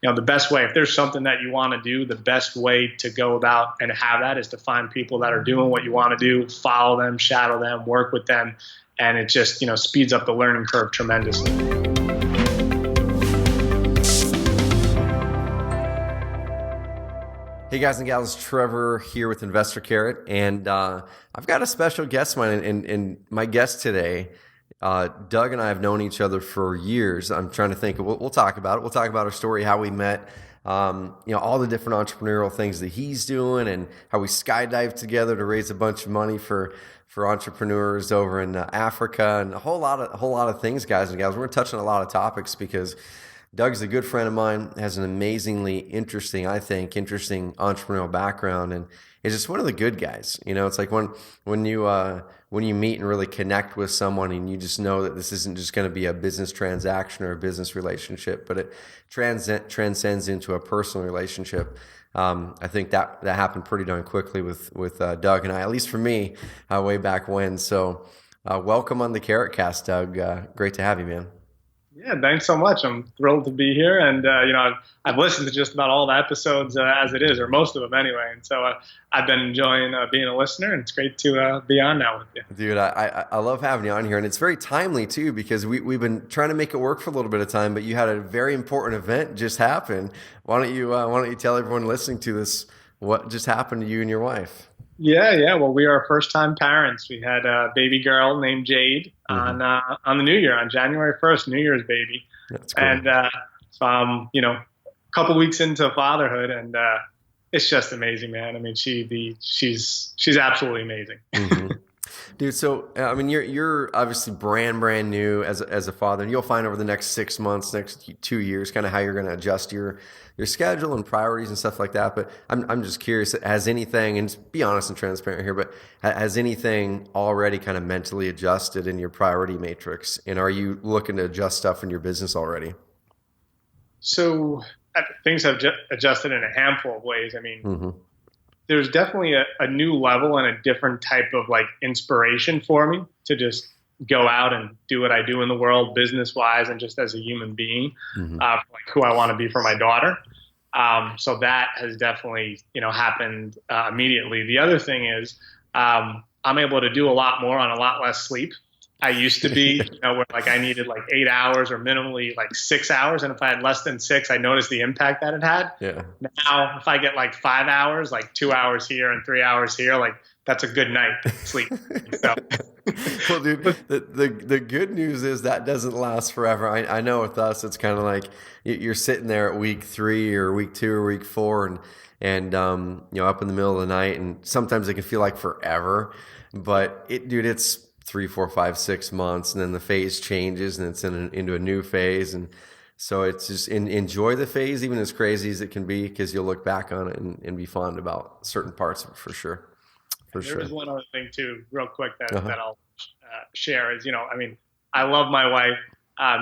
the best way, if there's something that you want to do, the best way to go about and have that is to find people that are doing what you want to do, follow them, shadow them, work with them. And it just, speeds up the learning curve tremendously. Hey guys and gals, Trevor here with InvestorCarrot, and I've got a special guest of mine, and my guest today, Doug and I have known each other for years. I'm trying to think, we'll talk about it. We'll talk about our story, how we met, all the different entrepreneurial things that he's doing, and how we skydived together to raise a bunch of money for entrepreneurs over in Africa, and a whole lot of things, guys and gals. We're going to touch on a lot of topics because Doug's a good friend of mine, has an amazingly interesting entrepreneurial background, and is just one of the good guys. It's like when you meet and really connect with someone, and you just know that this isn't just going to be a business transaction or a business relationship, but it transcends into a personal relationship. I think that happened pretty darn quickly with Doug and I, at least for me, way back when. So welcome on the Carrot Cast, Doug. Great to have you, man. Yeah, thanks so much. I'm thrilled to be here, and I've listened to just about all the episodes as it is, or most of them anyway. And so I've been enjoying being a listener, and it's great to be on now with you. Dude, I love having you on here, and it's very timely too because we've been trying to make it work for a little bit of time, but you had a very important event just happen. Why don't you tell everyone listening to this what just happened to you and your wife? Yeah. Well, we are first-time parents. We had a baby girl named Jade on the New Year, on January 1st, New Year's baby. That's cool. And so I'm, a couple weeks into fatherhood, and it's just amazing, man. I mean, she's absolutely amazing. Mm-hmm. Dude, so I mean, you're obviously brand new as a father, and you'll find over the next 6 months, next 2 years, kind of how you're going to adjust your schedule and priorities and stuff like that. But I'm just curious, has anything, and be honest and transparent here, but has anything already kind of mentally adjusted in your priority matrix? And are you looking to adjust stuff in your business already? So things have adjusted in a handful of ways. I mean, there's definitely a new level and a different type of inspiration for me to just go out and do what I do in the world business wise and just as a human being, who I want to be for my daughter. So that has definitely, happened immediately. The other thing is I'm able to do a lot more on a lot less sleep. I used to be, where I needed 8 hours or minimally 6 hours. And if I had less than 6, I noticed the impact that it had. Yeah. Now, if I get 5 hours, 2 hours here and 3 hours here, that's a good night sleep. So. Well, dude, the good news is that doesn't last forever. I know with us, it's kind of like you're sitting there at week 3 or week 2 or week 4 and up in the middle of the night. And sometimes it can feel like forever, but it's 3, 4, 5, 6 months, and then the phase changes, and it's into a new phase, and so it's just enjoy the phase, even as crazy as it can be, because you'll look back on it and be fond about certain parts of it for sure. There's one other thing too, real quick that I'll share is, I love my wife.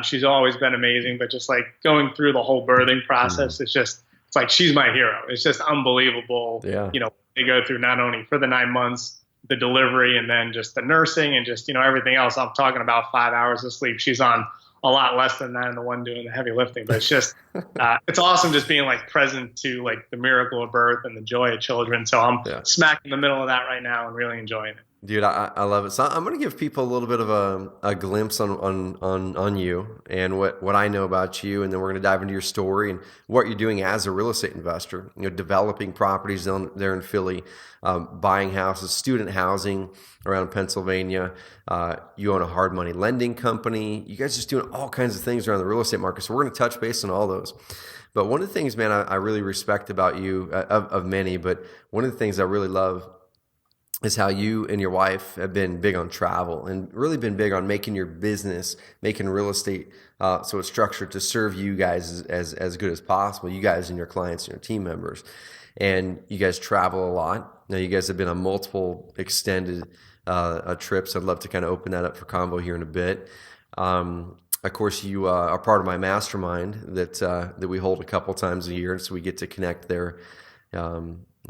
She's always been amazing, but just going through the whole birthing process, it's like she's my hero. It's just unbelievable. Yeah. They go through not only for the 9 months, the delivery, and then just the nursing and just, everything else. I'm talking about 5 hours of sleep. She's on a lot less than that, and the one doing the heavy lifting. But it's just, it's awesome just being present to the miracle of birth and the joy of children. So I'm smack in the middle of that right now and really enjoying it. Dude, I love it. So I'm going to give people a little bit of a glimpse on you and what I know about you, and then we're going to dive into your story and what you're doing as a real estate investor. Developing properties down there in Philly, buying houses, student housing around Pennsylvania. You own a hard money lending company. You guys are just doing all kinds of things around the real estate market. So we're going to touch base on all those. But one of the things, man, I really respect about you, of many, but one of the things I really love is how you and your wife have been big on travel and really been big on making your business, making real estate so it's structured to serve you guys as good as possible, you guys and your clients and your team members. And you guys travel a lot. Now, you guys have been on multiple extended trips. I'd love to kind of open that up for convo here in a bit. Of course, you are part of my mastermind that we hold a couple times a year, and so we get to connect there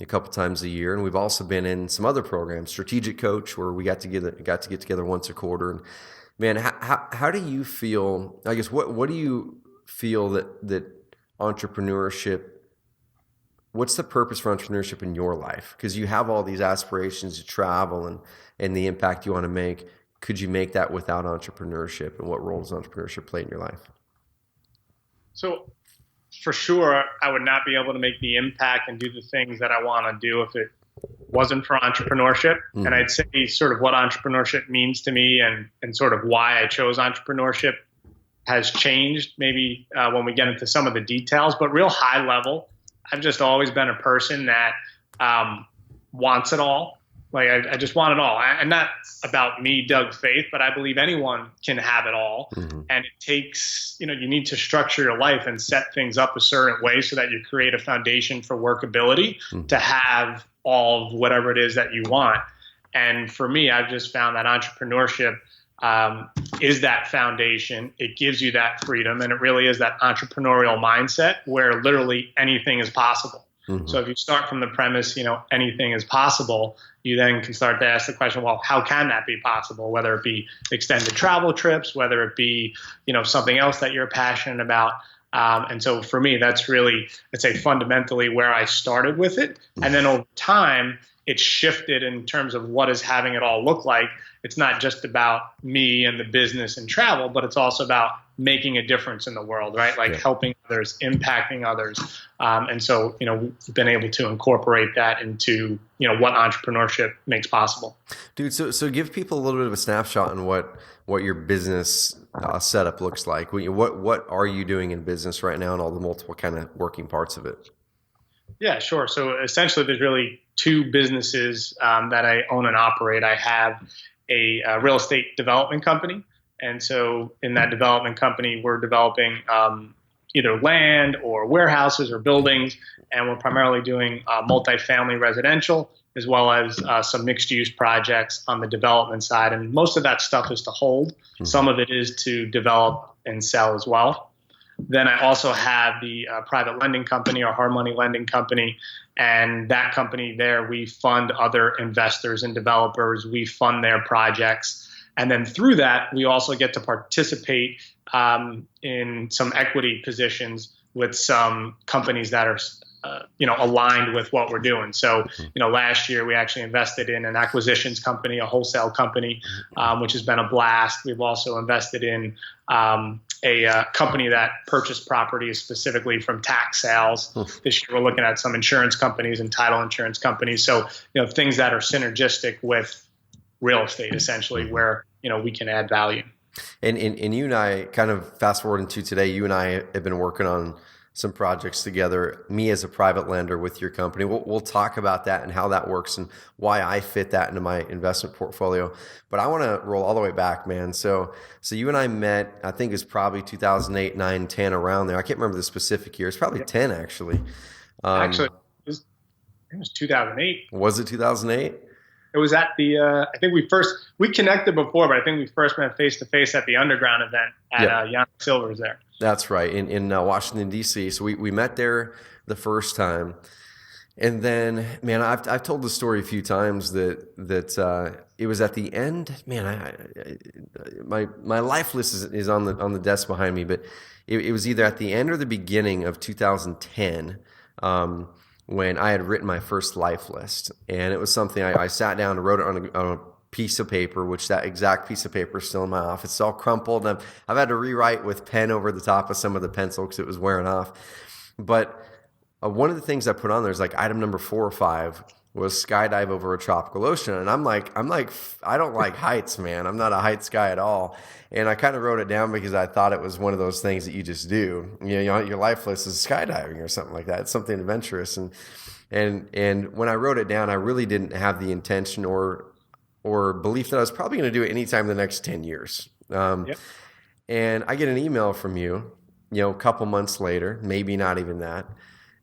a couple times a year. And we've also been in some other programs, Strategic Coach, where we got to get together once a quarter. And man, how do you feel? I guess what do you feel that entrepreneurship, what's the purpose for entrepreneurship in your life? Because you have all these aspirations to travel and the impact you want to make. Could you make that without entrepreneurship? And what role does entrepreneurship play in your life? So for sure, I would not be able to make the impact and do the things that I want to do if it wasn't for entrepreneurship. Mm-hmm. And I'd say sort of what entrepreneurship means to me and sort of why I chose entrepreneurship has changed maybe when we get into some of the details, but real high level, I've just always been a person that wants it all. Like I just want it all. And not about me, Doug Fath, but I believe anyone can have it all. Mm-hmm. And it takes, you need to structure your life and set things up a certain way so that you create a foundation for workability to have all of whatever it is that you want. And for me, I've just found that entrepreneurship is that foundation. It gives you that freedom, and it really is that entrepreneurial mindset where literally anything is possible. Mm-hmm. So if you start from the premise, anything is possible, you then can start to ask the question, well, how can that be possible? Whether it be extended travel trips, whether it be, something else that you're passionate about. And so for me, that's really, I'd say fundamentally where I started with it. And then over time, it's shifted in terms of what is having it all look like. It's not just about me and the business and travel, but it's also about making a difference in the world, right? Like helping others, impacting others. And so, we've been able to incorporate that into, what entrepreneurship makes possible. Dude, so give people a little bit of a snapshot on what your business setup looks like. What are you doing in business right now and all the multiple kind of working parts of it? Yeah, sure. So essentially there's really two businesses that I own and operate. I have a real estate development company. And so in that development company, we're developing either land or warehouses or buildings. And we're primarily doing multifamily residential as well as some mixed use projects on the development side. And most of that stuff is to hold. Mm-hmm. Some of it is to develop and sell as well. Then I also have the private lending company or hard money lending company. And that company there, we fund other investors and developers. We fund their projects. And then through that, we also get to participate in some equity positions with some companies that are aligned with what we're doing. So, last year we actually invested in an acquisitions company, a wholesale company, which has been a blast. We've also invested in a company that purchased properties specifically from tax sales. This year we're looking at some insurance companies and title insurance companies. So, things that are synergistic with real estate, essentially, where, we can add value. And you and I, kind of fast forwarding to today, you and I have been working on some projects together, me as a private lender with your company. We'll talk about that and how that works and why I fit that into my investment portfolio. But I want to roll all the way back, man. So you and I met, I think it was probably 2008, 9, 10, around there. I can't remember the specific year. It's probably 10, actually. Actually, it was 2008. Was it 2008? It was at the, I think we connected before, but I think we first met face-to-face at the Underground event at Yannick Silver's there. That's right, in Washington, D.C. So we met there the first time. And then, man, I've told the story a few times that it was at the end. Man, my life list is on the desk behind me, but it was either at the end or the beginning of 2010 when I had written my first life list. And it was something I sat down and wrote it on a piece of paper, which that exact piece of paper is still in my office. It's all crumpled. And I've had to rewrite with pen over the top of some of the pencil because it was wearing off. But one of the things I put on there is like item number 4 or 5 was skydive over a tropical ocean. And I'm like, I don't like heights, man. I'm not a heights guy at all. And I kind of wrote it down because I thought it was one of those things that you just do. Your life list is skydiving or something like that. It's something adventurous. And when I wrote it down, I really didn't have the intention or belief that I was probably going to do it anytime in the next 10 years. And I get an email from you, a couple months later, maybe not even that.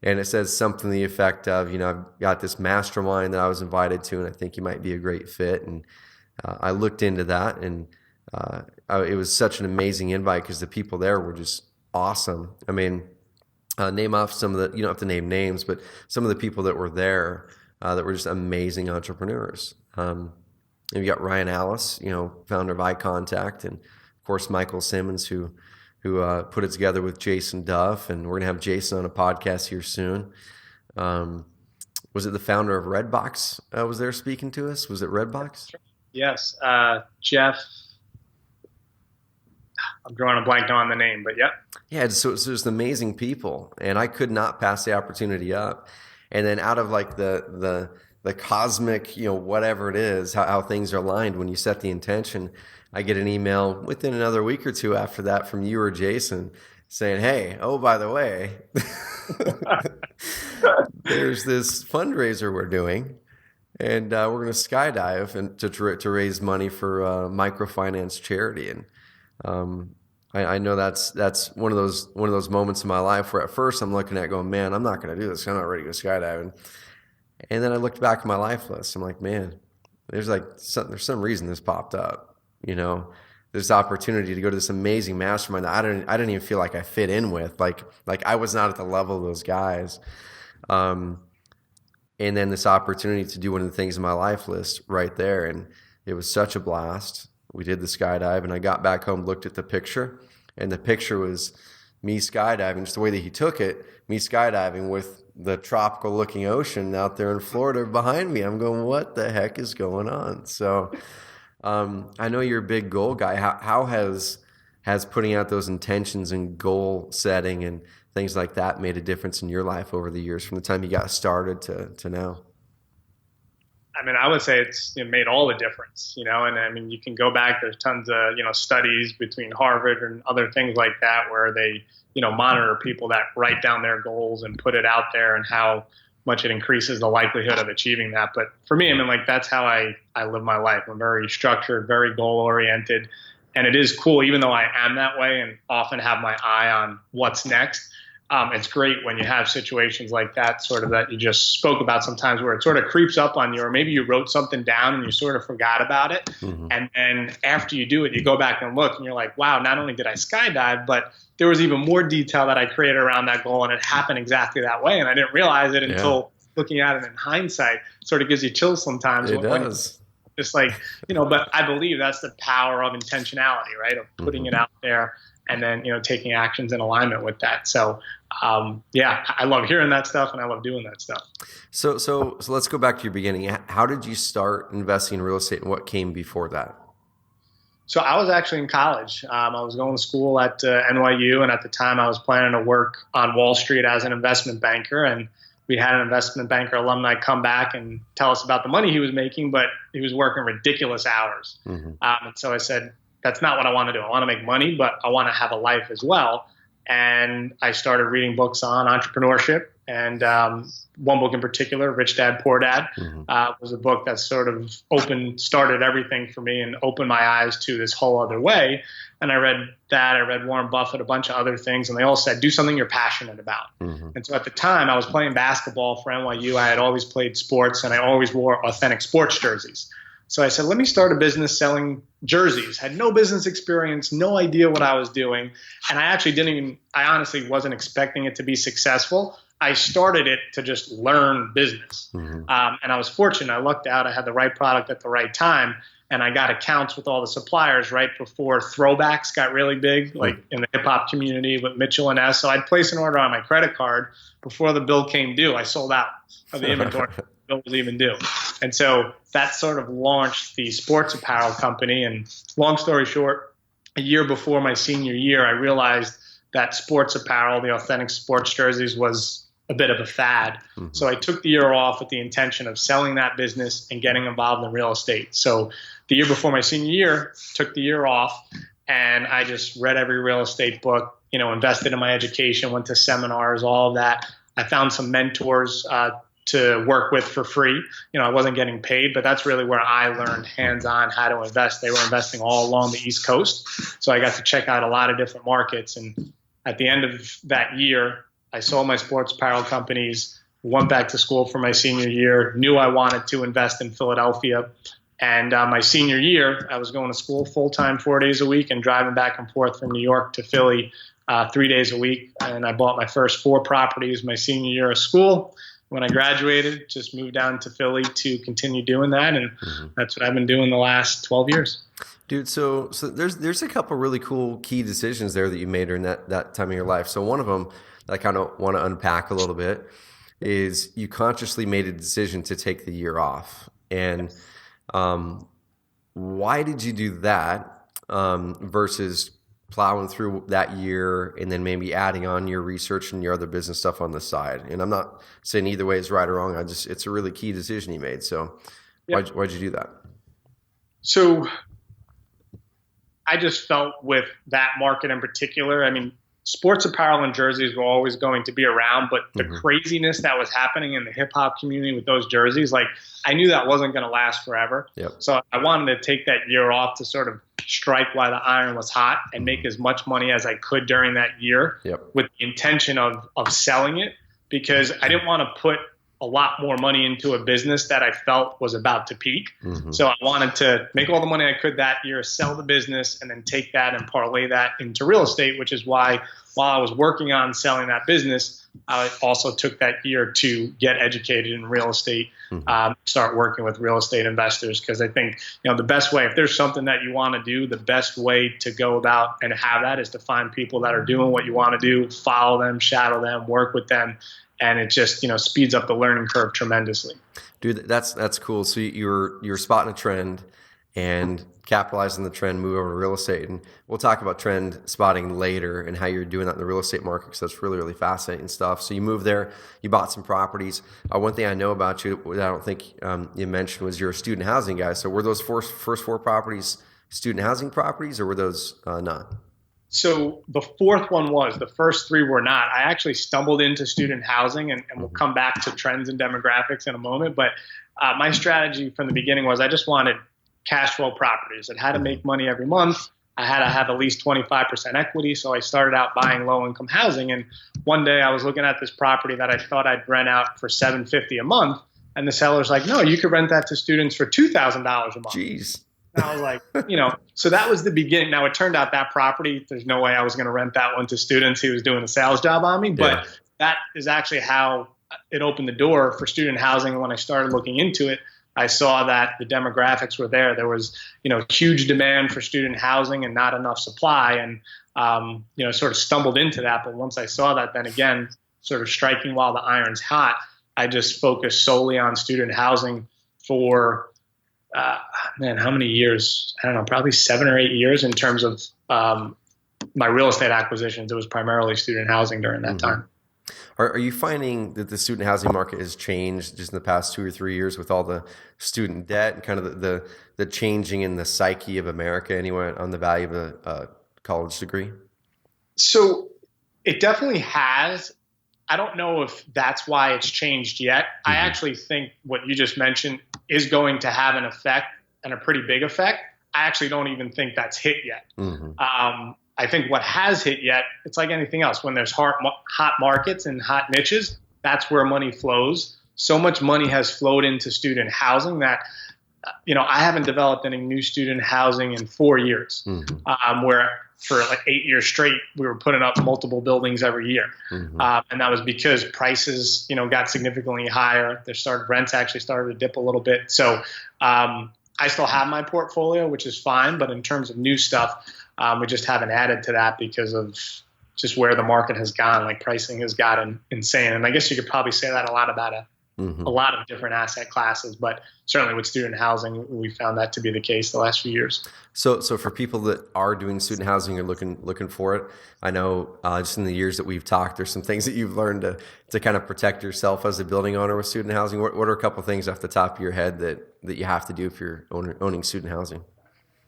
And it says something to the effect of, I've got this mastermind that I was invited to, and I think you might be a great fit. And I looked into that, and it was such an amazing invite because the people there were just awesome. I mean, name off some of the, you don't have to name names, but some of the people that were there that were just amazing entrepreneurs. And you got Ryan Alice, founder of Eye Contact, and of course Michael Simmons, who who put it together with Jason Duff, and we're gonna have Jason on a podcast here soon. Was it the founder of Redbox was there speaking to us? Was it Redbox? Yes, Jeff. I'm drawing a blank on the name, but yeah. Yeah, so it's amazing people, and I could not pass the opportunity up. And then out of like the cosmic, whatever it is, how things are aligned when you set the intention, I get an email within another week or two after that from you or Jason saying, "Hey, oh, by the way, there's this fundraiser we're doing, and we're going to skydive and to raise money for microfinance charity." And I know that's one of those moments in my life where at first I'm looking at going, "Man, I'm not going to do this. I'm not ready to go skydiving." And then I looked back at my life list. I'm like, "Man, there's some reason this popped up. This opportunity to go to this amazing mastermind that I didn't even feel like I fit in with. Like I was not at the level of those guys." And then this opportunity to do one of the things in my life list right there, and it was such a blast. We did the skydive, and I got back home, looked at the picture, and the picture was me skydiving, just the way that he took it, me skydiving with the tropical looking ocean out there in Florida behind me. I'm going, what the heck is going on? So I know you're a big goal guy. How has putting out those intentions and goal setting and things like that made a difference in your life over the years from the time you got started to now? I mean, I would say it's made all the difference, and I mean, you can go back, there's tons of, studies between Harvard and other things like that where they, monitor people that write down their goals and put it out there and how much it increases the likelihood of achieving that. But for me, I mean, like, that's how I live my life. I'm very structured, very goal oriented. And it is cool, even though I am that way and often have my eye on what's next. It's great when you have situations like that, sort of that you just spoke about sometimes, where it sort of creeps up on you, or maybe you wrote something down and you sort of forgot about it. Mm-hmm. And then after you do it, you go back and look and you're like, wow, not only did I skydive, but there was even more detail that I created around that goal, and it happened exactly that way. And I didn't realize it until looking at it in hindsight. It sort of gives you chills sometimes. It does. Just like, but I believe that's the power of intentionality, right? Of putting it out there and then, taking actions in alignment with that. So, I love hearing that stuff and I love doing that stuff. So let's go back to your beginning. How did you start investing in real estate, and what came before that? So I was actually in college. I was going to school at NYU, and at the time I was planning to work on Wall Street as an investment banker. And we had an investment banker alumni come back and tell us about the money he was making, but he was working ridiculous hours. Mm-hmm. And so I said, that's not what I want to do. I want to make money, but I want to have a life as well. And I started reading books on entrepreneurship. And one book in particular, Rich Dad, Poor Dad, was a book that sort of started everything for me and opened my eyes to this whole other way. And I read that. I read Warren Buffett, a bunch of other things, and they all said, do something you're passionate about. Mm-hmm. And so at the time, I was playing basketball for NYU. I had always played sports, and I always wore authentic sports jerseys. So I said, let me start a business selling jerseys. Had no business experience, no idea what I was doing. And I honestly wasn't expecting it to be successful. I started it to just learn business. Mm-hmm. And I was fortunate. I lucked out. I had the right product at the right time. And I got accounts with all the suppliers right before throwbacks got really big, like in the hip hop community with Mitchell and S. So I'd place an order on my credit card before the bill came due. I sold out of the inventory. The bill was even due. And so that sort of launched the sports apparel company. And long story short, a year before my senior year, I realized that sports apparel, the authentic sports jerseys, was a bit of a fad. Mm-hmm. So I took the year off with the intention of selling that business and getting involved in real estate. So the year before my senior year, took the year off, and I just read every real estate book, invested in my education, went to seminars, all of that. I found some mentors to work with for free. I wasn't getting paid, but that's really where I learned hands-on how to invest. They were investing all along the East Coast. So I got to check out a lot of different markets. And at the end of that year, I sold my sports apparel companies, went back to school for my senior year, knew I wanted to invest in Philadelphia. And my senior year, I was going to school full-time 4 days a week and driving back and forth from New York to Philly 3 days a week. And I bought my first 4 properties my senior year of school. when I graduated, just moved down to Philly to continue doing that. And that's what I've been doing the last 12 years. Dude, so there's a couple really cool key decisions there that you made during that time of your life. So one of them that I kind of want to unpack a little bit is you consciously made a decision to take the year off. And why did you do that versus plowing through that year and then maybe adding on your research and your other business stuff on the side? And I'm not saying either way is right or wrong. It's a really key decision you made. So why'd you do that? So I just felt with that market in particular, I mean, sports apparel and jerseys were always going to be around, but the craziness that was happening in the hip hop community with those jerseys, like I knew that wasn't going to last forever. Yep. So I wanted to take that year off to sort of strike while the iron was hot and make as much money as I could during that year with the intention of selling it, because I didn't want to put a lot more money into a business that I felt was about to peak. So I wanted to make all the money I could that year, sell the business, and then take that and parlay that into real estate, which is why while I was working on selling that business, I also took that year to get educated in real estate, start working with real estate investors. Because I think, the best way, if there's something that you want to do, the best way to go about and have that is to find people that are doing what you want to do, follow them, shadow them, work with them. And it just, speeds up the learning curve tremendously. Dude, that's cool. So you're spotting a trend and capitalizing the trend, move over to real estate. And we'll talk about trend spotting later and how you're doing that in the real estate market, because that's really, really fascinating stuff. So you moved there, you bought some properties. One thing I know about you that I don't think you mentioned was you're a student housing guy. So were those first four properties student housing properties, or were those not? So the fourth one was. The first three were not. I actually stumbled into student housing, and we'll come back to trends and demographics in a moment. But my strategy from the beginning was I just wanted cash flow properties. It had to make money every month. I had to have at least 25% equity. So I started out buying low income housing. And one day I was looking at this property that I thought I'd rent out for $750 a month. And the seller's like, no, you could rent that to students for $2,000 a month. Jeez. And I was like, so that was the beginning. Now, it turned out that property, there's no way I was going to rent that one to students. He was doing a sales job on me. But that is actually how it opened the door for student housing. And when I started looking into it, I saw that the demographics were there. There was, huge demand for student housing and not enough supply. And, sort of stumbled into that. But once I saw that, then again, sort of striking while the iron's hot, I just focused solely on student housing for how many years? I don't know, probably 7 or 8 years in terms of my real estate acquisitions. It was primarily student housing during that time. Are you finding that the student housing market has changed just in the past 2 or 3 years with all the student debt and kind of the changing in the psyche of America anyway on the value of a college degree? So it definitely has. I don't know if that's why it's changed yet. I actually think what you just mentioned is going to have an effect, and a pretty big effect. I actually don't even think that's hit yet. I think what has hit yet, it's like anything else. When there's hot markets and hot niches, that's where money flows. So much money has flowed into student housing that, I haven't developed any new student housing in 4 years, where for like 8 years straight, we were putting up multiple buildings every year. And that was because prices, got significantly higher. Rents actually started to dip a little bit. So I still have my portfolio, which is fine. But in terms of new stuff, we just haven't added to that because of just where the market has gone. Like pricing has gotten insane. And I guess you could probably say that a lot about a lot of different asset classes, but certainly with student housing, we found that to be the case the last few years. So for people that are doing student housing or looking for it, I know just in the years that we've talked, there's some things that you've learned to kind of protect yourself as a building owner with student housing. What are a couple of things off the top of your head that you have to do if you're owning student housing?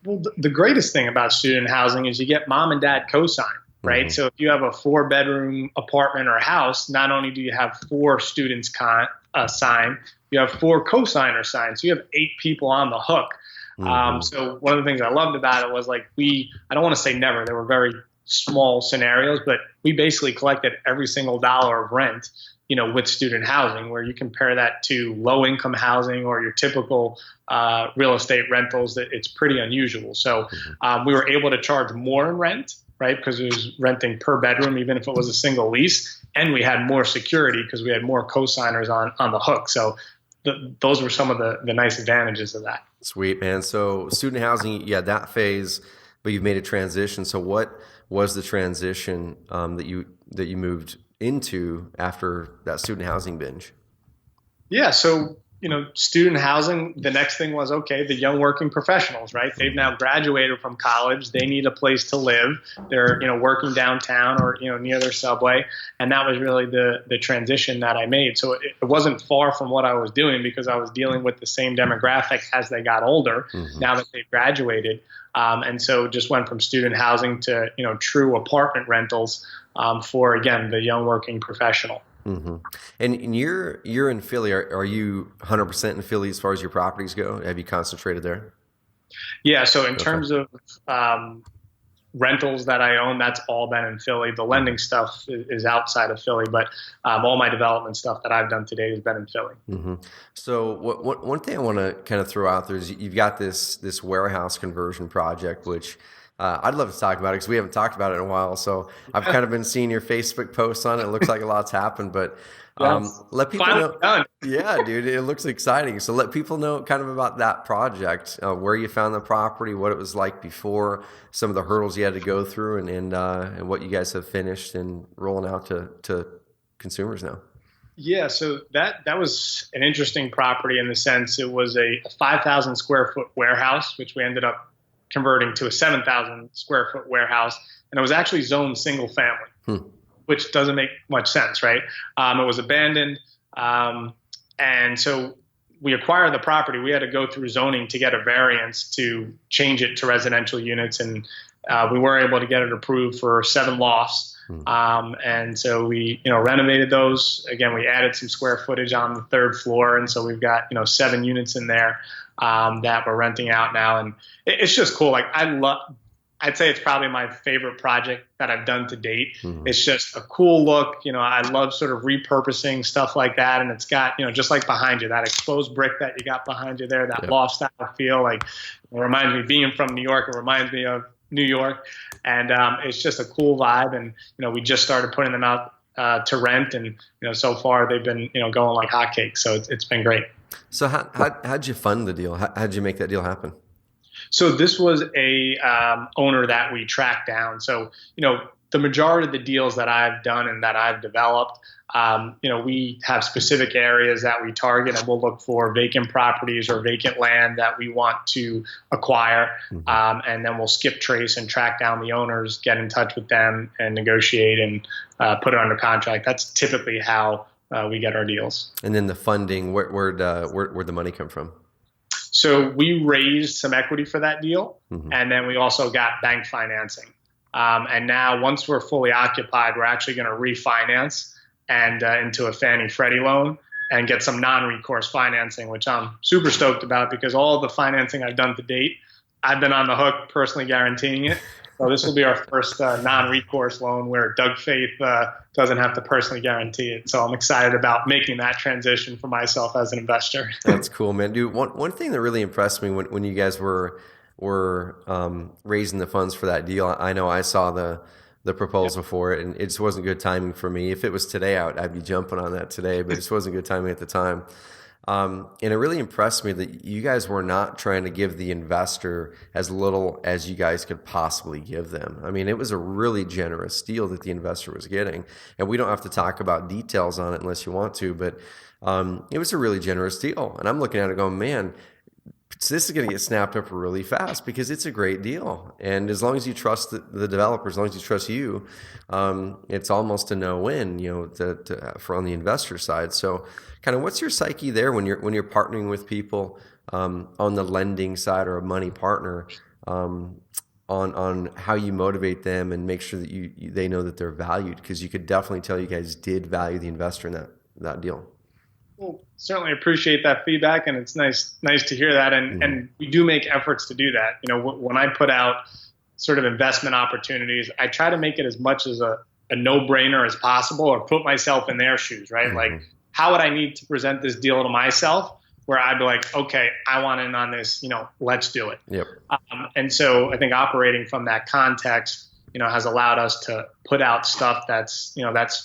Well, the greatest thing about student housing is you get mom and dad co-sign, right? So if you have a 4-bedroom apartment or house, not only do you have 4 students sign, you have 4 co-signers sign. So you have 8 people on the hook. So one of the things I loved about it was I don't want to say never, there were very small scenarios, but we basically collected every single dollar of rent, with student housing, where you compare that to low income housing or your typical real estate rentals, that it's pretty unusual. So we were able to charge more in rent right? Because it was renting per bedroom, even if it was a single lease. And we had more security because we had more co-signers on the hook. So those were some of the nice advantages of that. Sweet, man. So student housing, yeah, that phase, but you've made a transition. So what was the transition that you moved into after that student housing binge? Yeah. So, student housing, the next thing was, okay, the young working professionals, right? They've now graduated from college. They need a place to live. They're, working downtown or, near their subway. And that was really the transition that I made. So it wasn't far from what I was doing because I was dealing with the same demographic as they got older, now that they've graduated. And so just went from student housing to, true apartment rentals for, again, the young working professional. Mm-hmm. And you're in Philly. Are you 100% in Philly as far as your properties go? Have you concentrated there? Yeah. So in terms of rentals that I own, that's all been in Philly. The lending stuff is outside of Philly, but all my development stuff that I've done today has been in Philly. Mm-hmm. So one thing I want to kind of throw out there is you've got this warehouse conversion project, which I'd love to talk about it because we haven't talked about it in a while. So I've kind of been seeing your Facebook posts on it. It looks like a lot's happened, but let people know. Done. Yeah, dude, it looks exciting. So let people know kind of about that project, where you found the property, what it was like before, some of the hurdles you had to go through, and what you guys have finished and rolling out to consumers now. Yeah, so that was an interesting property in the sense it was a 5,000 square foot warehouse, which we ended up converting to a 7,000 square foot warehouse, and it was actually zoned single family, which doesn't make much sense, right? It was abandoned, and so we acquired the property. We had to go through zoning to get a variance to change it to residential units, and we were able to get it approved for 7 lofts. And so we, renovated those. Again, we added some square footage on the 3rd floor, and so we've got 7 units in there that we're renting out now, and it's just cool. Like I'd say it's probably my favorite project that I've done to date. It's just a cool look. I love sort of repurposing stuff like that, and it's got just like behind you, that exposed brick that you got behind you there, that loft style feel. Like it reminds me, being from New York, it reminds me of New York, and it's just a cool vibe. And we just started putting them out to rent, and so far they've been going like hotcakes. So it's been great. So how'd you fund the deal? How'd you make that deal happen? So this was a owner that we tracked down. So the majority of the deals that I've done and that I've developed, we have specific areas that we target, and we'll look for vacant properties or vacant land that we want to acquire. And then we'll skip trace and track down the owners, get in touch with them, and negotiate and put it under contract. That's typically how we get our deals. And then the funding, where'd the money come from? So we raised some equity for that deal, and then we also got bank financing. And now, once we're fully occupied, we're actually going to refinance and into a Fannie Freddie loan and get some non-recourse financing, which I'm super stoked about because all the financing I've done to date, I've been on the hook personally guaranteeing it. So this will be our first non-recourse loan where Doug Fath doesn't have to personally guarantee it. So I'm excited about making that transition for myself as an investor. That's cool, man. Dude, one thing that really impressed me when you guys were raising the funds for that deal, I know I saw the proposal for it, and it just wasn't good timing for me. If it was today, I'd be jumping on that today, but it just wasn't good timing at the time. And it really impressed me that you guys were not trying to give the investor as little as you guys could possibly give them. I mean, it was a really generous deal that the investor was getting. And we don't have to talk about details on it unless you want to, but it was a really generous deal. And I'm looking at it going, man, this is going to get snapped up really fast because it's a great deal. And as long as you trust the developer, as long as you trust you, it's almost a no-win, for on the investor side. So kind of what's your psyche there when you're partnering with people on the lending side or a money partner, on how you motivate them and make sure that they know that they're valued? Because you could definitely tell you guys did value the investor in that deal. Well, certainly appreciate that feedback, and it's nice to hear that. And we do make efforts to do that. When I put out sort of investment opportunities, I try to make it as much as a no-brainer as possible, or put myself in their shoes, right? Like, how would I need to present this deal to myself where I'd be like, okay, I want in on this, let's do it. Yep. And so I think operating from that context, has allowed us to put out stuff that's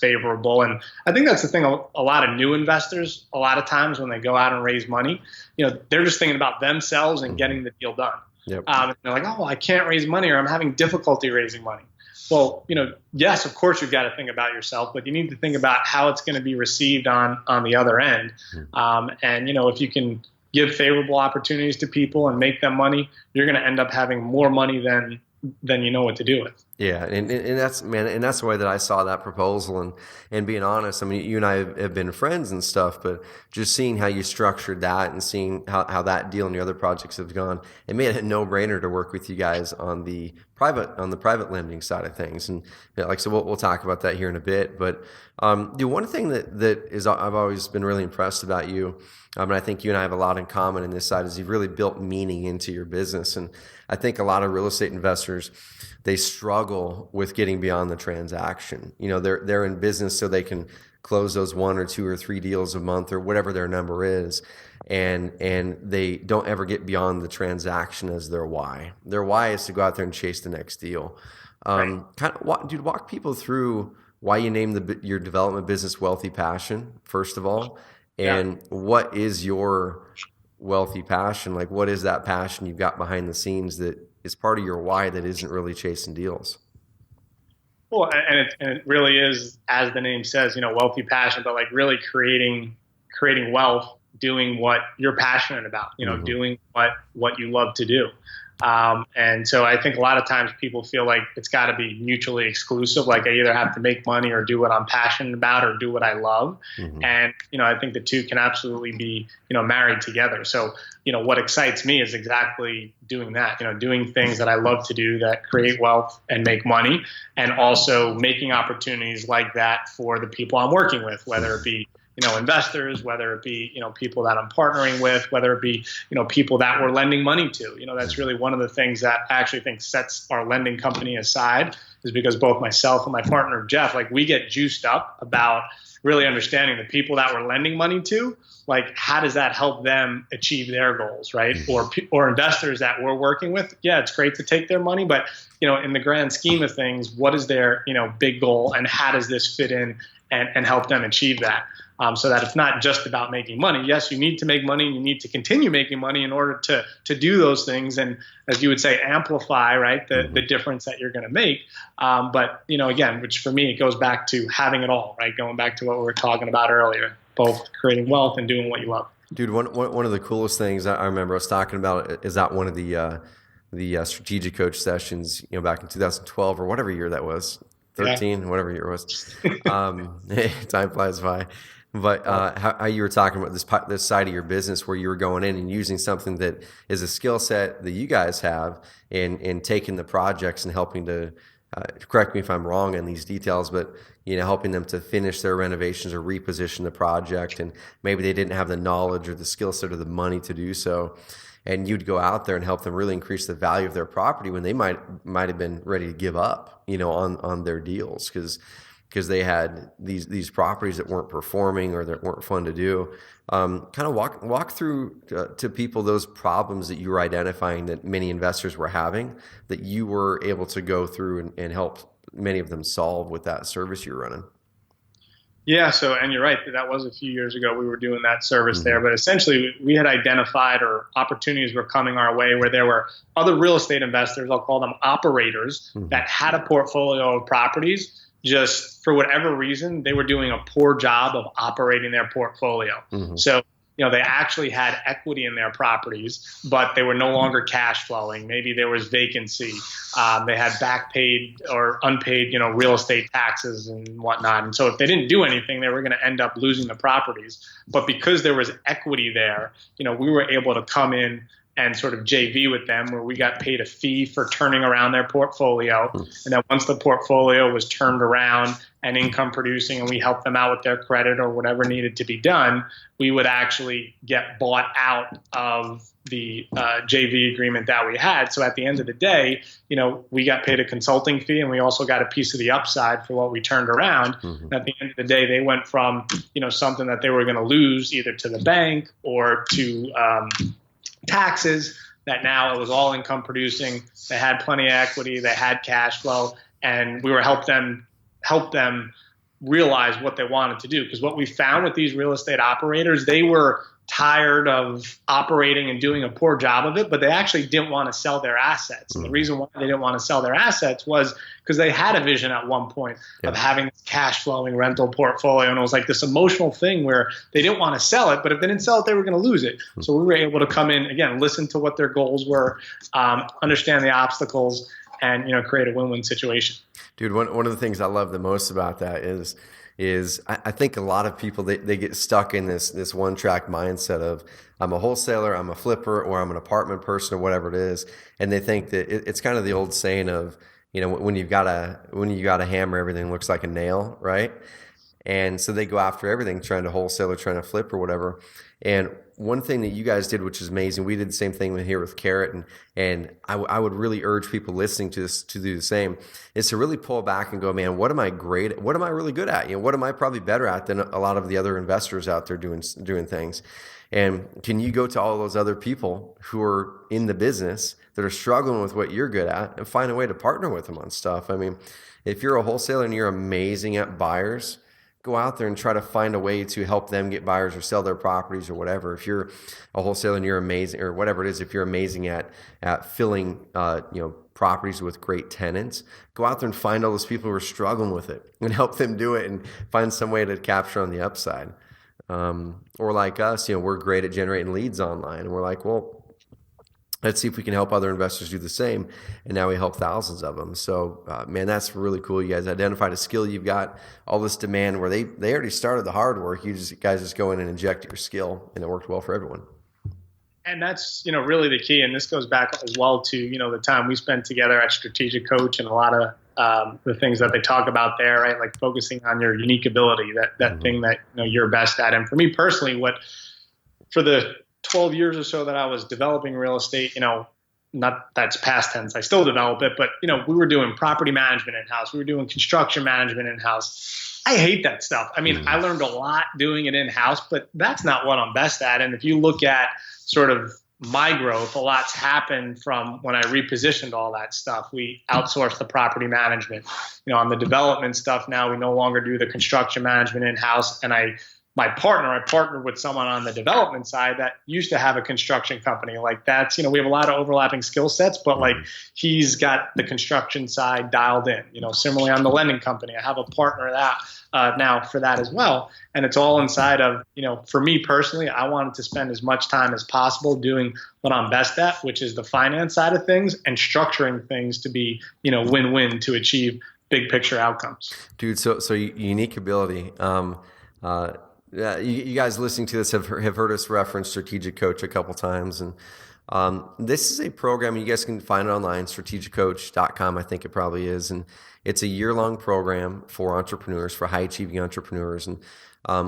favorable. And I think that's the thing. A lot of new investors, a lot of times when they go out and raise money, they're just thinking about themselves and getting the deal done. Yep. And they're like, oh, I can't raise money, or I'm having difficulty raising money. Well, yes, of course you've got to think about yourself, but you need to think about how it's going to be received on the other end. And if you can give favorable opportunities to people and make them money, you're going to end up having more money than you know what to do with. Yeah, and that's the way that I saw that proposal. And being honest, I mean, you and I have been friends and stuff, but just seeing how you structured that and seeing how that deal and your other projects have gone, it made it a no-brainer to work with you guys on the private lending side of things. And so we'll talk about that here in a bit. But one thing that is I've always been really impressed about you, and I think you and I have a lot in common in this side, is you've really built meaning into your business. And I think a lot of real estate investors, they struggle with getting beyond the transaction. They're in business so they can close those 1 or 2 or 3 deals a month or whatever their number is, and they don't ever get beyond the transaction as their why. Their why is to go out there and chase the next deal. Right. Walk people through why you named your development business Wealthy Passion, first of all, and what is your wealthy passion? Like, what is that passion you've got behind the scenes that is part of your why that isn't really chasing deals? Well, and it really is, as the name says, wealthy passion, but like really creating wealth, doing what you're passionate about, doing what you love to do. And so I think a lot of times people feel like it's got to be mutually exclusive. Like I either have to make money or do what I'm passionate about or do what I love. And, I think the two can absolutely be, married together. So, what excites me is exactly doing that, doing things that I love to do that create wealth and make money, and also making opportunities like that for the people I'm working with, whether it be investors, whether it be, people that I'm partnering with, whether it be, people that we're lending money to. That's really one of the things that I actually think sets our lending company aside, is because both myself and my partner, Jeff, like we get juiced up about really understanding the people that we're lending money to, like how does that help them achieve their goals, right? Or investors that we're working with. Yeah, it's great to take their money, but, in the grand scheme of things, what is their, big goal, and how does this fit in and help them achieve that? So that it's not just about making money. Yes, you need to make money, and you need to continue making money in order to do those things. And as you would say, amplify, right, the difference that you're going to make. But, again, which for me, it goes back to having it all, right? Going back to what we were talking about earlier, both creating wealth and doing what you love. Dude, one of the coolest things I remember us talking about is at one of the strategic coach sessions, back in 2012 or whatever year that was, 13, whatever year it was. Time flies by. But how you were talking about this side of your business where you were going in and using something that is a skill set that you guys have, and taking the projects and helping to, correct me if I'm wrong in these details, but helping them to finish their renovations or reposition the project, and maybe they didn't have the knowledge or the skill set or the money to do so. And you'd go out there and help them really increase the value of their property when they might have been ready to give up, on their deals because they had these properties that weren't performing or that weren't fun to do. Kind of walk through to people those problems that you were identifying that many investors were having, that you were able to go through and help many of them solve with that service you're running. Yeah. So, and you're right, that was a few years ago we were doing that service there, but essentially we had identified, or opportunities were coming our way where there were other real estate investors, I'll call them operators, that had a portfolio of properties. Just for whatever reason, they were doing a poor job of operating their portfolio. So, they actually had equity in their properties, but they were no longer cash flowing. Maybe there was vacancy. They had back paid or unpaid, real estate taxes and whatnot. And so if they didn't do anything, they were going to end up losing the properties. But because there was equity there, we were able to come in and sort of JV with them, where we got paid a fee for turning around their portfolio. And then once the portfolio was turned around and income producing, and we helped them out with their credit or whatever needed to be done, we would actually get bought out of the JV agreement that we had. So at the end of the day, we got paid a consulting fee, and we also got a piece of the upside for what we turned around. And at the end of the day, they went from, something that they were going to lose either to the bank or to taxes, that now it was all income producing. They had plenty of equity, they had cash flow, and we were help them realize what they wanted to do. Because what we found with these real estate operators, they were tired of operating and doing a poor job of it, but they actually didn't want to sell their assets. And the reason why they didn't want to sell their assets was because they had a vision at one point of having this cash flowing rental portfolio. And it was like this emotional thing where they didn't want to sell it, but if they didn't sell it, they were going to lose it. So we were able to come in, again, listen to what their goals were, understand the obstacles, and create a win-win situation. Dude, one of the things I love the most about that is I think a lot of people, they get stuck in this one track mindset of I'm a wholesaler, I'm a flipper, or I'm an apartment person, or whatever it is, and they think that it's kind of the old saying of when you got a hammer, everything looks like a nail, right? And so they go after everything, trying to wholesale or trying to flip or whatever. And one thing that you guys did, which is amazing, we did the same thing here with Carrot, and I would really urge people listening to this to do the same, is to really pull back and go, man, what am I great at? What am I really good at? What am I probably better at than a lot of the other investors out there doing things? And can you go to all those other people who are in the business that are struggling with what you're good at and find a way to partner with them on stuff? I mean, if you're a wholesaler and you're amazing at buyers, go out there and try to find a way to help them get buyers or sell their properties or whatever. If you're a wholesaler and you're amazing, or whatever it is, if you're amazing at filling properties with great tenants, go out there and find all those people who are struggling with it and help them do it and find some way to capture on the upside. Or like us, we're great at generating leads online, and we're like, well, let's see if we can help other investors do the same. And now we help thousands of them. So, man, that's really cool. You guys identified a skill. You've got all this demand where they already started the hard work. You guys just go in and inject your skill, and it worked well for everyone. And that's, really the key. And this goes back as well to, the time we spent together at Strategic Coach and a lot of the things that they talk about there, right? Like focusing on your unique ability, that thing that, you're best at. And for me personally, for the 12 years or so that I was developing real estate, not that's past tense, I still develop it, but we were doing property management in-house. We were doing construction management in-house. I hate that stuff. I mean, I learned a lot doing it in-house, but that's not what I'm best at. And if you look at sort of my growth, a lot's happened from when I repositioned all that stuff. We outsourced the property management, on the development stuff. Now we no longer do the construction management in-house. And I partnered with someone on the development side that used to have a construction company. Like that's, we have a lot of overlapping skill sets, but like he's got the construction side dialed in, similarly on the lending company, I have a partner now for that as well. And it's all inside of, for me personally, I wanted to spend as much time as possible doing what I'm best at, which is the finance side of things and structuring things to be, win-win to achieve big picture outcomes. Dude, so unique ability. Yeah, you guys listening to this have heard us reference Strategic Coach a couple times, and this is a program you guys can find it online, strategiccoach.com, I think it probably is, and it's a year-long program for entrepreneurs, for high-achieving entrepreneurs, and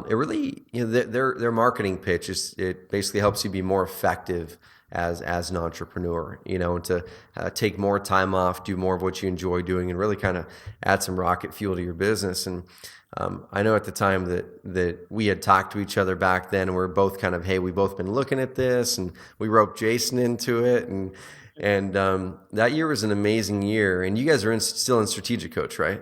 it really, their marketing pitch is it basically helps you be more effective as an entrepreneur, and to take more time off, do more of what you enjoy doing, and really kind of add some rocket fuel to your business. And I know at the time that we had talked to each other back then, and we were both kind of, hey, we've both been looking at this, and we roped Jason into it, and that year was an amazing year. And you guys are still in Strategic Coach, right?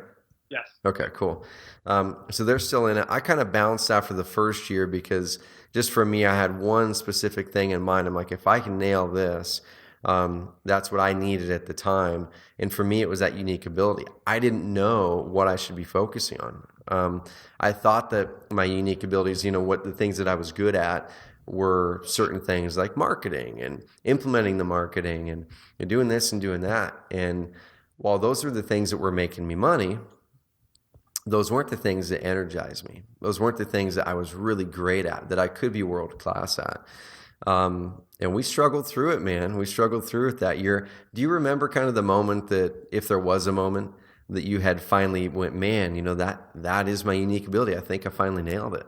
Yes. Okay, cool. So they're still in it. I kind of bounced after the first year because just for me, I had one specific thing in mind. I'm like, if I can nail this, that's what I needed at the time. And for me, it was that unique ability. I didn't know what I should be focusing on. I thought that my unique abilities, what the things that I was good at were certain things like marketing and implementing the marketing and doing this and doing that. And while those are the things that were making me money, those weren't the things that energized me. Those weren't the things that I was really great at, that I could be world class at. And we struggled through it, man. We struggled through it that year. Do you remember kind of the moment that, if there was a moment, that you had finally went, man, that is my unique ability. I think I finally nailed it.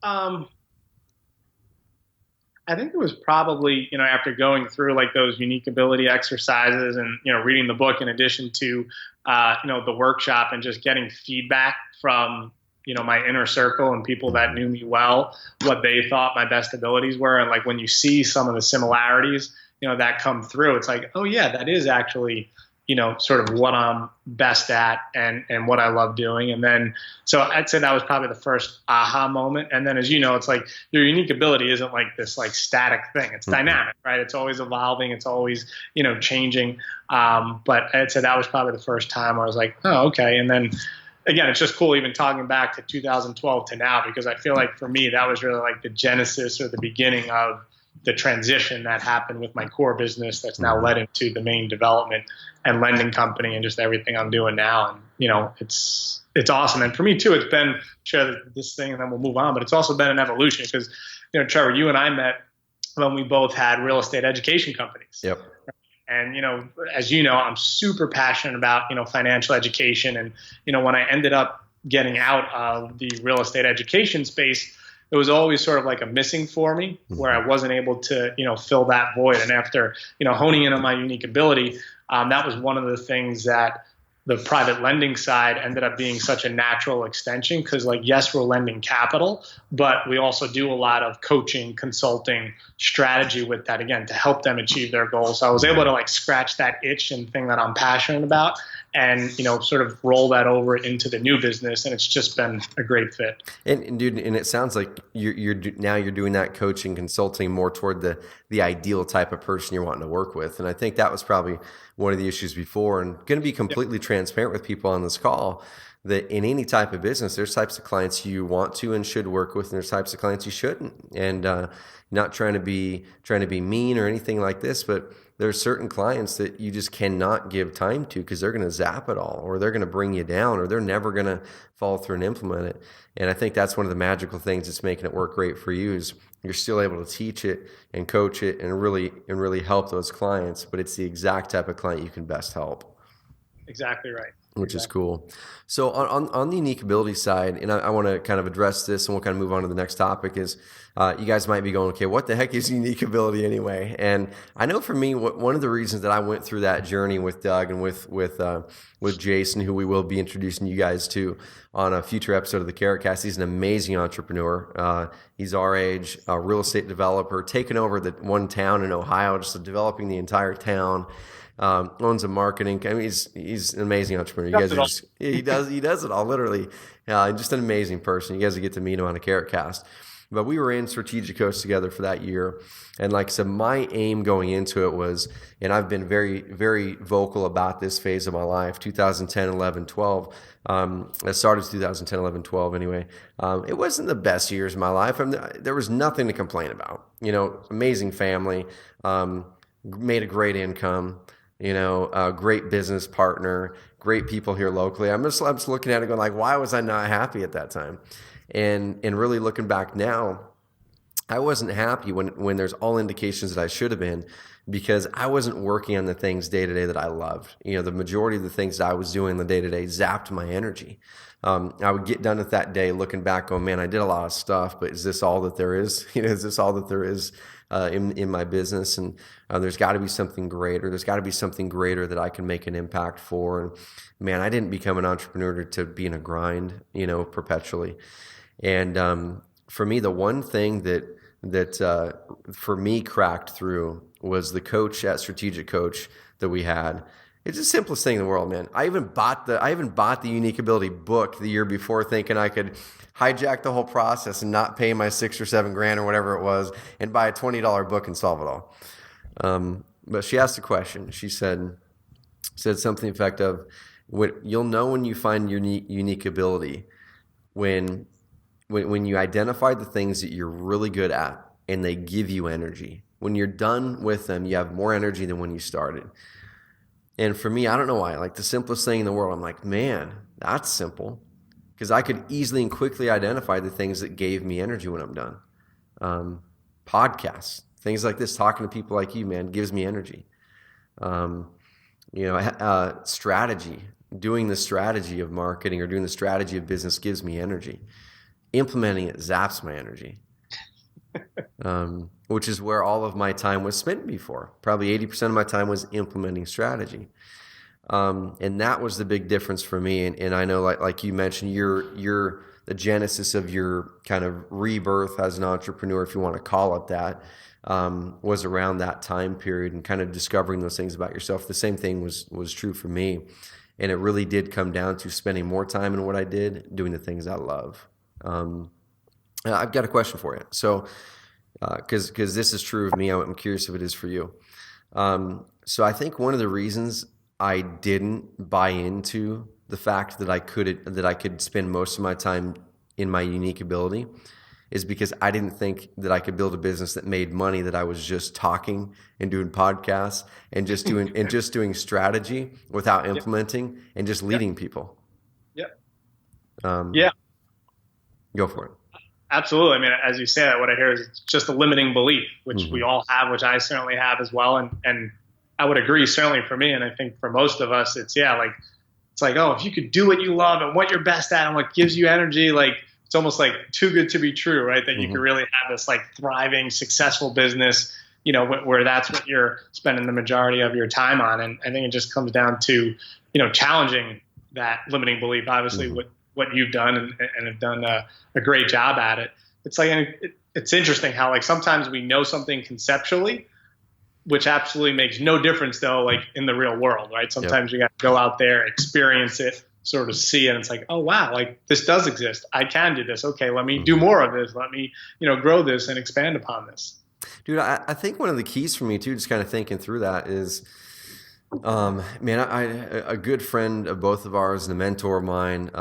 I think it was probably, after going through like those unique ability exercises and, reading the book in addition to, the workshop and just getting feedback from, my inner circle and people that knew me well, what they thought my best abilities were. And like, when you see some of the similarities, that come through, it's like, oh yeah, that is actually, sort of what I'm best at and what I love doing. And then, so I'd say that was probably the first aha moment. And then, as you know, it's like your unique ability isn't like this like static thing. It's dynamic, right? It's always evolving. It's always, changing. But I'd say that was probably the first time where I was like, oh, okay. And then again, it's just cool even talking back to 2012 to now, because I feel like for me, that was really like the genesis or the beginning of the transition that happened with my core business that's now led into the main development and lending company and just everything I'm doing now. And, it's awesome. And for me too, it's been, share this thing and then we'll move on, but it's also been an evolution because, Trevor, you and I met when we both had real estate education companies. Yep. And, as you know, I'm super passionate about, financial education. And, when I ended up getting out of the real estate education space, it was always sort of like a missing for me where I wasn't able to, fill that void. And after, honing in on my unique ability, that was one of the things that the private lending side ended up being such a natural extension because, like, yes, we're lending capital, but we also do a lot of coaching, consulting, strategy with that, again, to help them achieve their goals. So I was able to, like, scratch that itch and thing that I'm passionate about and, sort of roll that over into the new business. And it's just been a great fit. And dude, and it sounds like you're doing that coaching, consulting more toward the ideal type of person you're wanting to work with. And I think that was probably one of the issues before, and going to be completely transparent with people on this call that in any type of business, there's types of clients you want to and should work with, and there's types of clients you shouldn't. And not trying to be mean or anything like this, but there's certain clients that you just cannot give time to because they're going to zap it all, or they're going to bring you down, or they're never going to follow through and implement it. And I think that's one of the magical things that's making it work great for you is you're still able to teach it and coach it and really help those clients, but it's the exact type of client you can best help. Exactly right. Which is cool. So on the unique ability side, and I want to kind of address this and we'll kind of move on to the next topic is you guys might be going, okay, what the heck is unique ability anyway? And I know for me, one of the reasons that I went through that journey with Doug and with Jason, who we will be introducing you guys to on a future episode of the Carrot Cast. He's an amazing entrepreneur. He's our age, a real estate developer, taking over the one town in Ohio, just developing the entire town. Owns a marketing. I mean, he's an amazing entrepreneur. You guys he does it all literally. Just an amazing person. You guys will get to meet him on a Carrot Cast. But we were in Strategic Coach together for that year, and like I said, my aim going into it was, and I've been very, very vocal about this phase of my life. 2010, 11, 12. It started 2010, 11, 12. Anyway, it wasn't the best years of my life. There was nothing to complain about. Amazing family, made a great income. A great business partner, great people here locally. I'm just looking at it going like, why was I not happy at that time? And really looking back now, I wasn't happy when there's all indications that I should have been because I wasn't working on the things day to day that I loved. The majority of the things that I was doing the day to day zapped my energy. I would get done with that day looking back, going, man, I did a lot of stuff, but is this all that there is? Is this all that there is in my business? And there's got to be something greater. There's got to be something greater that I can make an impact for. And man, I didn't become an entrepreneur to be in a grind, perpetually. And for me, the one thing that for me cracked through was the coach at Strategic Coach that we had. It's the simplest thing in the world, man. I even bought the Unique Ability book the year before thinking I could hijack the whole process and not pay my $6 or $7 grand or whatever it was and buy a $20 book and solve it all. But she asked a question. She said something effective. You'll know when you find your unique ability when you identify the things that you're really good at and they give you energy. When you're done with them, you have more energy than when you started. And for me, I don't know why, like the simplest thing in the world, I'm like, man, that's simple. Because I could easily and quickly identify the things that gave me energy when I'm done. Podcasts, things like this, talking to people like you, man, gives me energy. Strategy, doing the strategy of marketing or doing the strategy of business gives me energy. Implementing it zaps my energy. Which is where all of my time was spent before. Probably 80% of my time was implementing strategy. And that was the big difference for me. And I know, like you mentioned, the genesis of your kind of rebirth as an entrepreneur, if you want to call it that, was around that time period and kind of discovering those things about yourself. The same thing was true for me. And it really did come down to spending more time in what I did, doing the things I love. I've got a question for you. So, because this is true of me, I'm curious if it is for you. So I think one of the reasons I didn't buy into the fact that I could spend most of my time in my unique ability is because I didn't think that I could build a business that made money, that I was just talking and doing podcasts and just doing strategy without implementing and just leading people. Yep. Yeah. Go for it. Absolutely. I mean, as you say that, what I hear is it's just a limiting belief, which we all have, which I certainly have as well. And I would agree, certainly for me. And I think for most of us, it's like, oh, if you could do what you love and what you're best at and what gives you energy, like it's almost like too good to be true, right? That you could really have this like thriving, successful business, where that's what you're spending the majority of your time on. And I think it just comes down to, challenging that limiting belief, obviously what you've done and have done a great job at it. It's like, it's interesting how like sometimes we know something conceptually, which absolutely makes no difference though, like in the real world, right? Sometimes you got to go out there, experience it, sort of see it. And it's like, oh, wow, like this does exist. I can do this. Okay. Let me do more of this. Let me, grow this and expand upon this. Dude, I think one of the keys for me too, just kind of thinking through that is, a good friend of both of ours and a mentor of mine,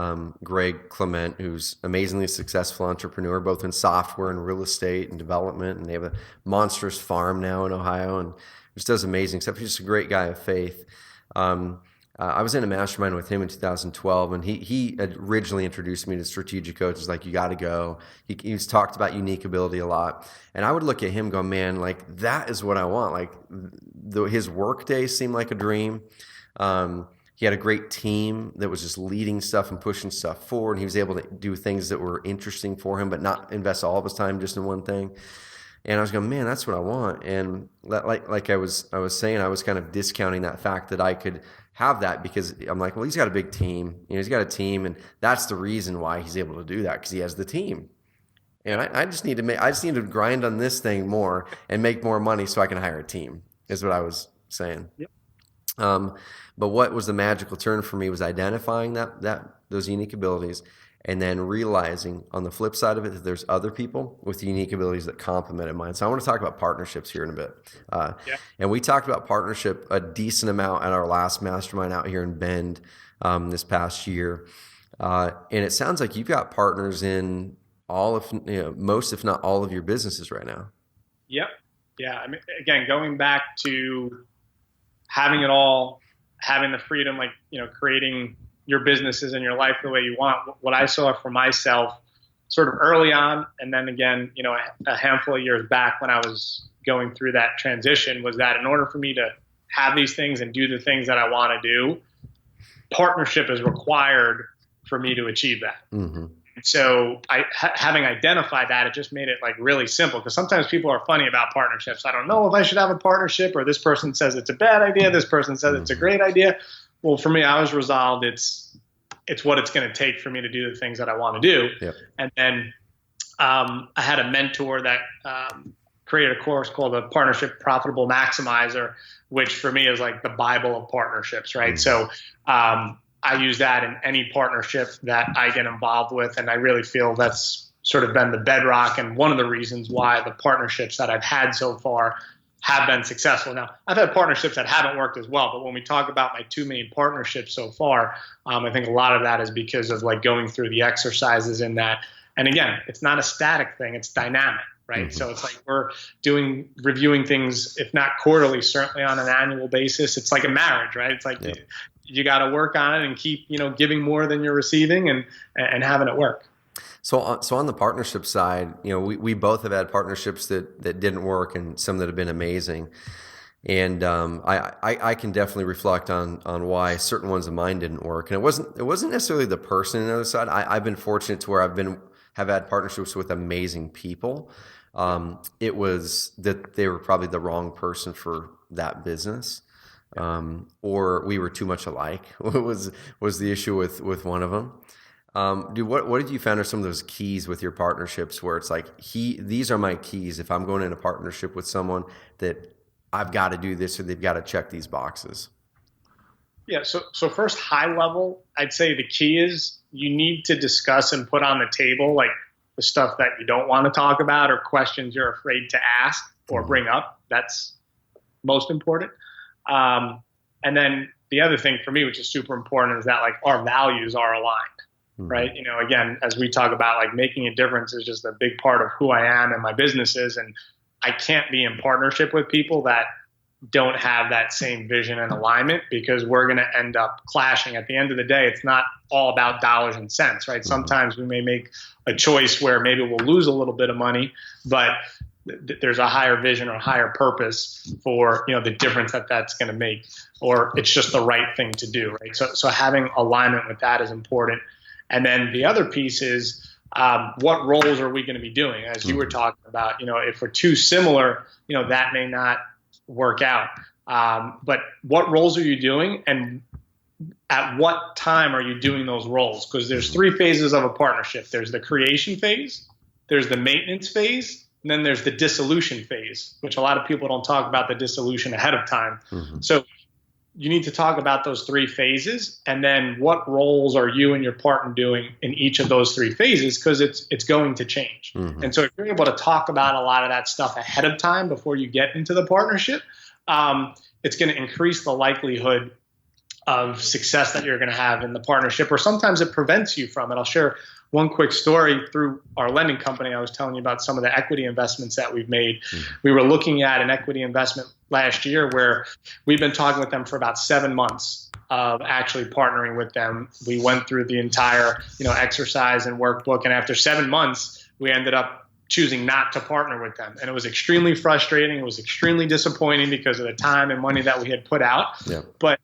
Greg Clement, who's amazingly successful entrepreneur, both in software and real estate and development. And they have a monstrous farm now in Ohio and just does amazing stuff. He's just a great guy of faith. I was in a mastermind with him in 2012, and he originally introduced me to strategic coaches. Like, you got to go. He's talked about unique ability a lot, and I would look at him, go, man, like that is what I want. Like his work days seemed like a dream. He had a great team that was just leading stuff and pushing stuff forward. And he was able to do things that were interesting for him, but not invest all of his time just in one thing. And I was going, man, that's what I want. And like I was saying, I was kind of discounting that fact that I could have that because I'm like, well, he's got a big team. He's got a team, and that's the reason why he's able to do that, because he has the team. And I just need to grind on this thing more and make more money so I can hire a team, is what I was saying. Yep. But what was the magical turn for me was identifying those unique abilities, and then realizing on the flip side of it that there's other people with unique abilities that complemented mine. So I want to talk about partnerships here in a bit. And we talked about partnership a decent amount at our last mastermind out here in Bend this past year. And it sounds like you've got partners in most, if not all, of your businesses right now. Yep. Yeah. I mean, again, going back to having it all, having the freedom, like, creating your businesses and your life the way you want. What I saw for myself sort of early on, and then again, a handful of years back when I was going through that transition, was that in order for me to have these things and do the things that I want to do, partnership is required for me to achieve that. Mm-hmm. So having identified that, it just made it like really simple, because sometimes people are funny about partnerships. I don't know if I should have a partnership, or this person says it's a bad idea. This person says it's a great idea. Well, for me, I was resolved. It's what it's going to take for me to do the things that I want to do. Yep. And then I had a mentor that created a course called the Partnership Profitable Maximizer, which for me is like the Bible of partnerships, right? Mm-hmm. So I use that in any partnership that I get involved with, and I really feel that's sort of been the bedrock and one of the reasons why the partnerships that I've had so far have been successful. Now, I've had partnerships that haven't worked as well, but when we talk about my two main partnerships so far, I think a lot of that is because of like going through the exercises in that. And again, it's not a static thing, it's dynamic, right? Mm-hmm. So it's like we're reviewing things, if not quarterly, certainly on an annual basis. It's like a marriage, right? It's like you got to work on it and keep, giving more than you're receiving and having it work. So on the partnership side, we both have had partnerships that didn't work and some that have been amazing. And I can definitely reflect on why certain ones of mine didn't work. And it wasn't necessarily the person on the other side. I've been fortunate to where have had partnerships with amazing people. It was that they were probably the wrong person for that business. Or we were too much alike was the issue with one of them. Dude, what did you find are some of those keys with your partnerships where it's like these are my keys if I'm going in a partnership with someone that I've got to do this or they've got to check these boxes? Yeah. So first, high level, I'd say the key is you need to discuss and put on the table like the stuff that you don't want to talk about or questions you're afraid to ask or bring up. That's most important. And then the other thing for me, which is super important, is that like our values are aligned, right? You know, again, as we talk about like making a difference is just a big part of who I am and my business is. And I can't be in partnership with people that don't have that same vision and alignment because we're going to end up clashing. At the end of the day, it's not all about dollars and cents, right? Sometimes we may make a choice where maybe we'll lose a little bit of money, but there's a higher vision or a higher purpose for, you know, the difference that that's going to make, or it's just the right thing to do, right? So having alignment with that is important. And then the other piece is what roles are we going to be doing? As you were talking about, you know, if we're too similar, you know, that may not work out. But what roles are you doing, and at what time are you doing those roles? Because there's 3 phases of a partnership. There's the creation phase, there's the maintenance phase, and then there's the dissolution phase, which a lot of people don't talk about the dissolution ahead of time. So you need to talk about those 3 phases, and then what roles are you and your partner doing in each of those 3 phases, because it's going to change. And so if you're able to talk about a lot of that stuff ahead of time before you get into the partnership, it's going to increase the likelihood of success that you're going to have in the partnership, or sometimes it prevents you from it. I'll share one quick story through our lending company. I was telling you about some of the equity investments that we've made. We were looking at an equity investment last year where we've been talking with them for about 7 months of actually partnering with them. We went through the entire, you know, exercise and workbook. And after 7 months, we ended up choosing not to partner with them. And it was extremely frustrating. It was extremely disappointing because of the time and money that we had put out. But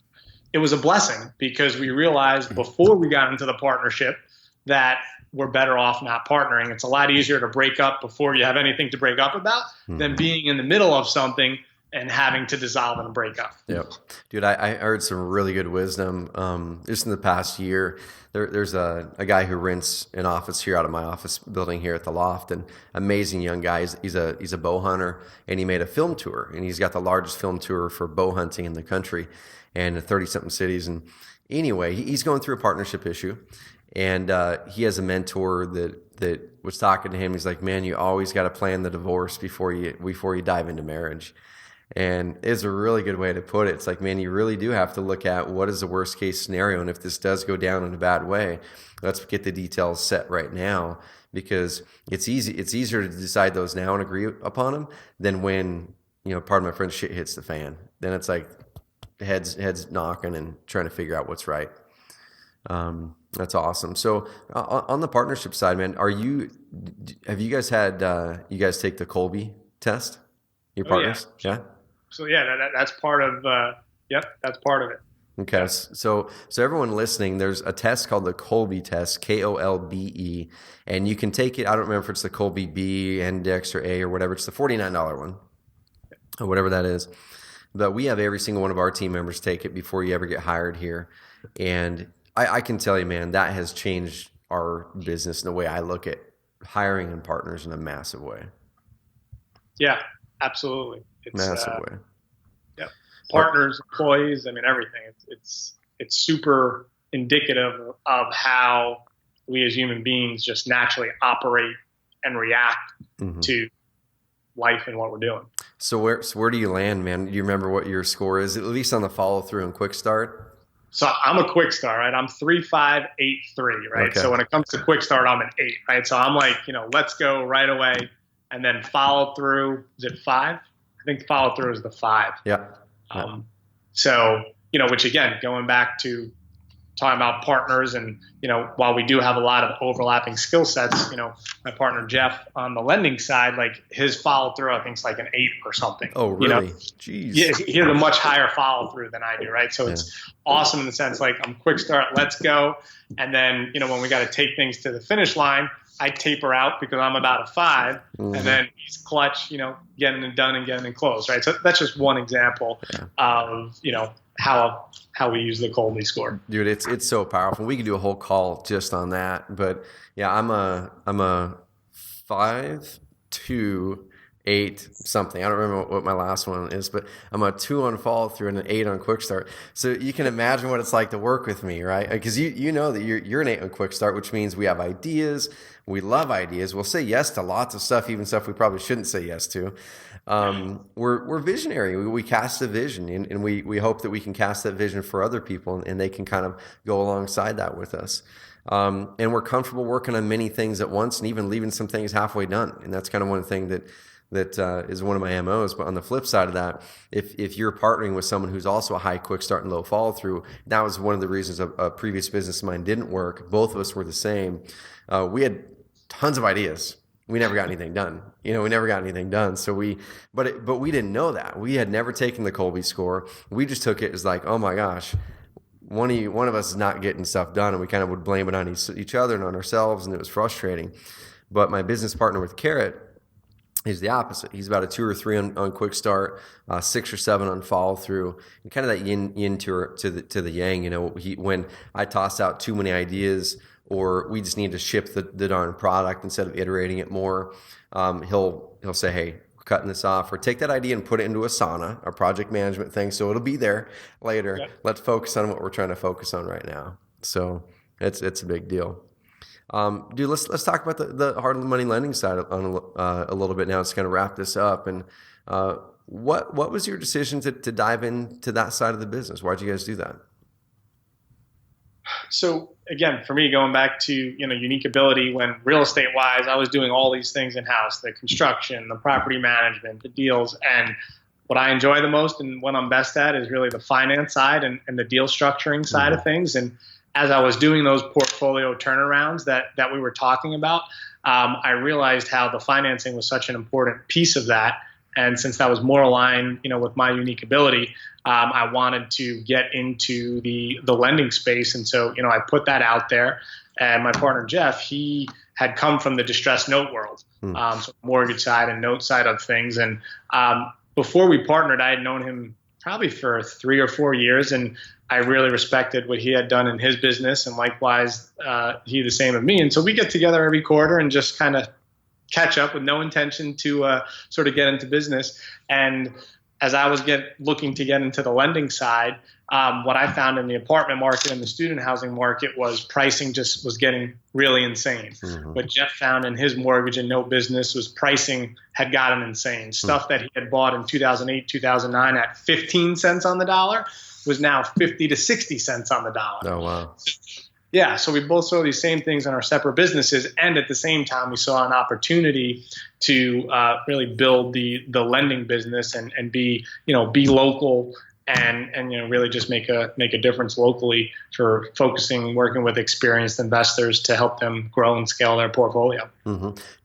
it was a blessing because we realized before we got into the partnership that we're better off not partnering. It's a lot easier to break up before you have anything to break up about than being in the middle of something and having to dissolve and break up. Yep. Dude, I heard some really good wisdom just in the past year. There's a guy who rents an office here out of my office building here at the Loft, and amazing young guy. He's a bow hunter, and he made a film tour, and he's got the largest film tour for bow hunting in the country and 30-something cities. And anyway, he's going through a partnership issue, and he has a mentor that was talking to him. He's like, man, you always got to plan the divorce before you dive into marriage. And it's a really good way to put it. It's like, man, you really do have to look at what is the worst case scenario. And if this does go down in a bad way, let's get the details set right now, because it's easier to decide those now and agree upon them than when, you know, pardon my French, shit hits the fan. Then it's like heads knocking and trying to figure out what's right. That's awesome. So on the partnership side, man, have you guys had, you guys take the Kolbe test? Your partners? Yeah. So yeah, that's part of, that's part of it. Okay. So everyone listening, there's a test called the Kolbe test, Kolbe, and you can take it. I don't remember if it's the Kolbe B, Index, or A, or whatever. It's the $49 one, or whatever that is. But we have every single one of our team members take it before you ever get hired here. And I can tell you, man, that has changed our business in the way I look at hiring and partners in a massive way. Yeah, absolutely. It's massive way. Yeah. Partners, employees, I mean, everything. It's super indicative of how we as human beings just naturally operate and react to life and what we're doing. So where do you land, man? Do you remember what your score is, at least on the follow through and quick start? So I'm a quick start, right? I'm 3.583, right? Okay. So when it comes to quick start, I'm an 8, right? So I'm like, let's go right away. And then follow through, is it 5? I think follow through is the 5. Yeah. So, which again, going back to talking about partners and, while we do have a lot of overlapping skill sets, my partner Jeff on the lending side, like his follow through, I think is like an 8 or something. Oh, really? Jeez. Yeah, he has a much higher follow through than I do, right? So it's awesome in the sense like I'm quick start, let's go. And then, when we got to take things to the finish line, I taper out because I'm about a 5, and then he's clutch, getting it done and getting it closed, right? So that's just one example of, how how we use the Colby score. Dude, it's so powerful. We could do a whole call just on that. But yeah, I'm a 5.2 8 something. I don't remember what my last one is, but I'm a 2 on follow through and an 8 on quick start. So you can imagine what it's like to work with me, right? Because you know that you're an 8 on quick start, which means we have ideas. We love ideas. We'll say yes to lots of stuff, even stuff we probably shouldn't say yes to. We're visionary. We cast a vision, and we hope that we can cast that vision for other people, and they can kind of go alongside that with us. And we're comfortable working on many things at once, and even leaving some things halfway done. And that's kind of one thing that is one of my MOs. But on the flip side of that, if you're partnering with someone who's also a high quick start and low follow through, that was one of the reasons a previous business of mine didn't work. Both of us were the same. We had tons of ideas. We never got anything done. We never got anything done. So but we didn't know that. We had never taken the Colby score. We just took it as like, oh my gosh, one of us is not getting stuff done, and we kind of would blame it on each other and on ourselves, and it was frustrating. But my business partner with Carrot is the opposite. He's about a 2 or 3 on quick start, 6 or 7 on follow through, and kind of that yin to the yang. When I toss out too many ideas, or we just need to ship the darn product instead of iterating it more, he'll say, hey, we're cutting this off, or take that idea and put it into Asana, our project management thing, so it'll be there later. Yep. Let's focus on what we're trying to focus on right now. So it's a big deal. Dude, let's talk about the hard money lending side on a little bit now. Let's kind of wrap this up. And what was your decision to dive into that side of the business? Why'd you guys do that? So again, for me, going back to unique ability, when real estate wise, I was doing all these things in house: the construction, the property management, the deals. And what I enjoy the most and what I'm best at is really the finance side and the deal structuring side of things. And as I was doing those portfolio turnarounds that we were talking about, I realized how the financing was such an important piece of that. And since that was more aligned, with my unique ability, I wanted to get into the lending space. And so, I put that out there. And my partner, Jeff, he had come from the distressed note world, so mortgage side and note side of things. And before we partnered, I had known him probably for 3 or 4 years, and I really respected what he had done in his business, and likewise, he the same of me. And so we get together every quarter and just kind of catch up with no intention to sort of get into business. And as I was looking to get into the lending side, what I found in the apartment market and the student housing market was pricing just was getting really insane. What Jeff found in his mortgage and note business was pricing had gotten insane. Stuff that he had bought in 2008, 2009 at 15 cents on the dollar was now 50 to 60 cents on the dollar. Oh, wow. Yeah, so we both saw these same things in our separate businesses, and at the same time, we saw an opportunity to really build the lending business and be local and really just make a difference locally for working with experienced investors to help them grow and scale their portfolio.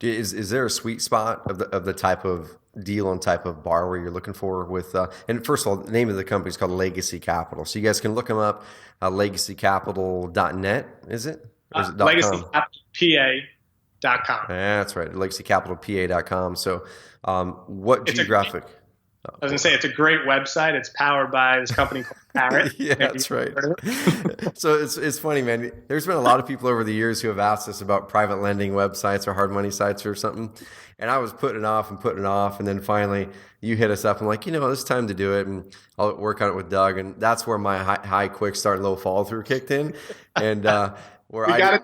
Is there a sweet spot of the type of deal and type of borrower you're looking for with and first of all, the name of the company is called Legacy Capital, so you guys can look them up. Legacycapital.net, is it? Or is it LegacyCapitalPA.com. That's right, LegacyCapitalPA.com. So what geographic? I was going to say, it's a great website. It's powered by this company called Carrot. Yeah, that's right. So it's funny, man. There's been a lot of people over the years who have asked us about private lending websites or hard money sites or something. And I was putting it off. And then finally you hit us up and like, it's time to do it. And I'll work on it with Doug. And that's where my high quick start, low follow through kicked in. And where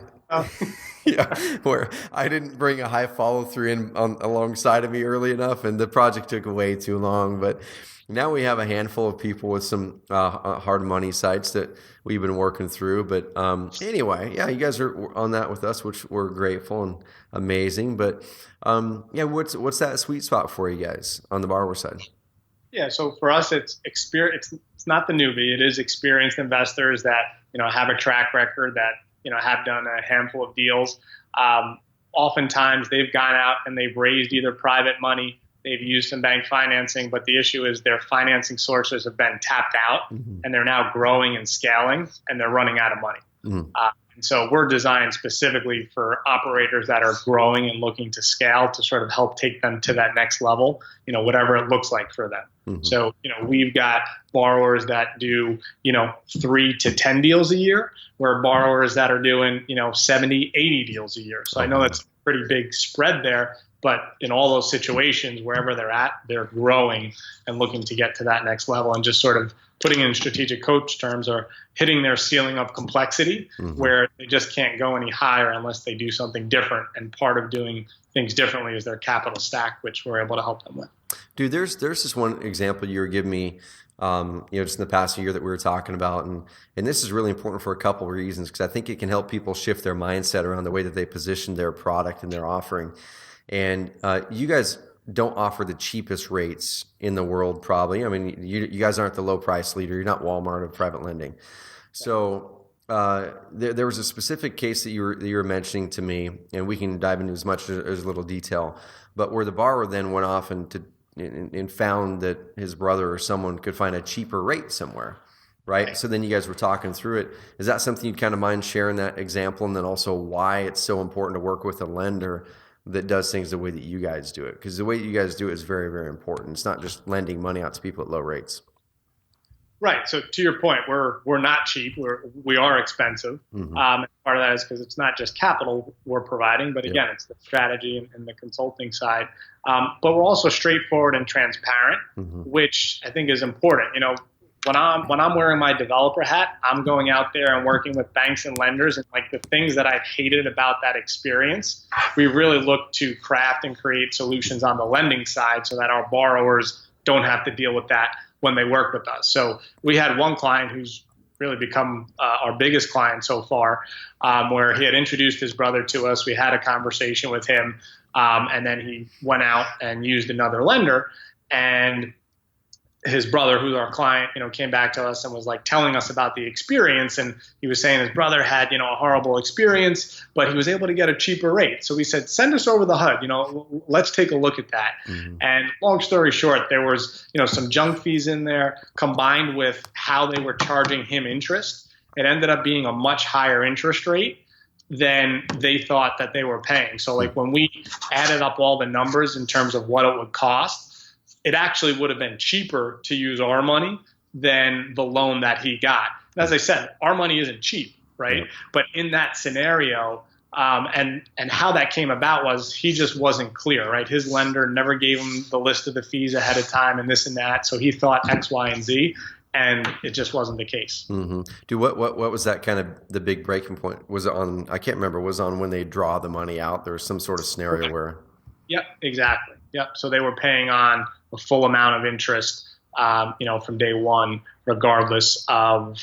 where I didn't bring a high follow through in alongside of me early enough, and the project took way too long. But now we have a handful of people with some hard money sites that we've been working through. But anyway, yeah, you guys are on that with us, which we're grateful and amazing. But what's that sweet spot for you guys on the borrower side? Yeah, so for us, it's experience. It's not the newbie. It is experienced investors that have a track record, that have done a handful of deals. Oftentimes they've gone out and they've raised either private money, they've used some bank financing, but the issue is their financing sources have been tapped out, and they're now growing and scaling, and they're running out of money. And so we're designed specifically for operators that are growing and looking to scale to sort of help take them to that next level, whatever it looks like for them. Mm-hmm. So, we've got borrowers that do, 3 to 10 deals a year, where borrowers that are doing, 70, 80 deals a year. So I know that's a pretty big spread there, but in all those situations, wherever they're at, they're growing and looking to get to that next level, and just sort of putting in strategic coach terms, or hitting their ceiling of complexity, where they just can't go any higher unless they do something different. And part of doing things differently is their capital stack, which we're able to help them with. Dude, there's this one example you were giving me, just in the past year that we were talking about, and this is really important for a couple of reasons, because I think it can help people shift their mindset around the way that they position their product and their offering. And you guys don't offer the cheapest rates in the world, probably. I mean, you guys aren't the low price leader. You're not Walmart of private lending. So there was a specific case that you were mentioning to me, and we can dive into as much as little detail, but where the borrower then went off and found that his brother or someone could find a cheaper rate somewhere, right? So then you guys were talking through it. Is that something you'd kind of mind sharing, that example, and then also why it's so important to work with a lender that does things the way that you guys do it? Because the way you guys do it is very, very important. It's not just lending money out to people at low rates. Right. So to your point, we're not cheap. We are expensive. And part of that is because it's not just capital we're providing, but again, it's the strategy and the consulting side. But we're also straightforward and transparent, which I think is important. When I'm wearing my developer hat, I'm going out there and working with banks and lenders, and like the things that I've hated about that experience, we really look to craft and create solutions on the lending side so that our borrowers don't have to deal with that when they work with us. So we had one client who's really become our biggest client so far, where he had introduced his brother to us. We had a conversation with him, and then he went out and used another lender, and his brother, who's our client, came back to us and was like telling us about the experience. And he was saying his brother had, a horrible experience, but he was able to get a cheaper rate. So we said, send us over the HUD, let's take a look at that. And long story short, there was, some junk fees in there combined with how they were charging him interest. It ended up being a much higher interest rate than they thought that they were paying. So like when we added up all the numbers in terms of what it would cost, it actually would have been cheaper to use our money than the loan that he got. And as I said, our money isn't cheap, right? But in that scenario, and how that came about was he just wasn't clear, right? His lender never gave him the list of the fees ahead of time and this and that. So he thought X, Y, and Z, and it just wasn't the case. Dude, what was that kind of the big breaking point? Was it on, I can't remember, was it on when they draw the money out? There was some sort of scenario where. Yep, exactly. Yep. So they were paying on a full amount of interest, from day one, regardless of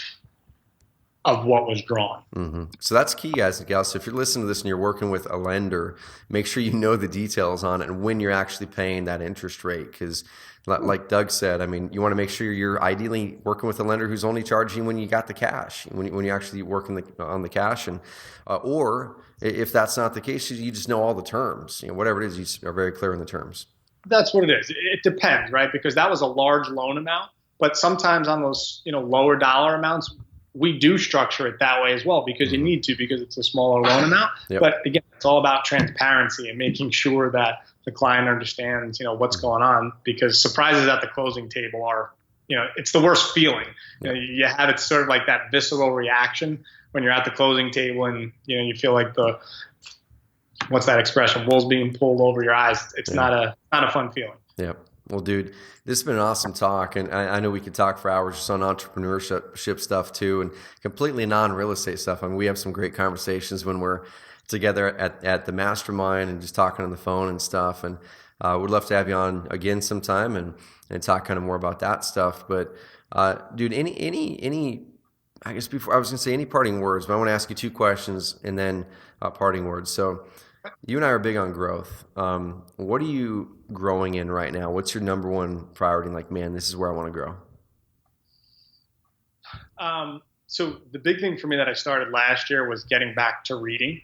what was drawn. So that's key, guys and gals. So if you're listening to this and you're working with a lender, make sure you know the details on it and when you're actually paying that interest rate. Because like Doug said, I mean, you want to make sure you're ideally working with a lender who's only charging when you got the cash, when you're actually working on the cash. And or if that's not the case, you just know all the terms. Whatever it is, you are very clear in the terms. That's what it is. It depends, right? Because that was a large loan amount, but sometimes on those, lower dollar amounts, we do structure it that way as well, because you need to, because it's a smaller loan amount. But again, it's all about transparency and making sure that the client understands, what's going on, because surprises at the closing table are, it's the worst feeling. You have it sort of like that visceral reaction when you're at the closing table and, you feel like what's that expression? Wool's being pulled over your eyes. It's not a fun feeling. Yeah. Well, dude, this has been an awesome talk, and I know we could talk for hours just on entrepreneurship stuff too, and completely non-real estate stuff. I mean, we have some great conversations when we're together at the mastermind and just talking on the phone and stuff. And we'd love to have you on again sometime and talk kind of more about that stuff. But dude, any I guess before I was gonna say any parting words, but I want to ask you two questions and then parting words. So. You and I are big on growth. What are you growing in right now? What's your number one priority? Like, man, this is where I want to grow. So the big thing for me that I started last year was getting back to reading.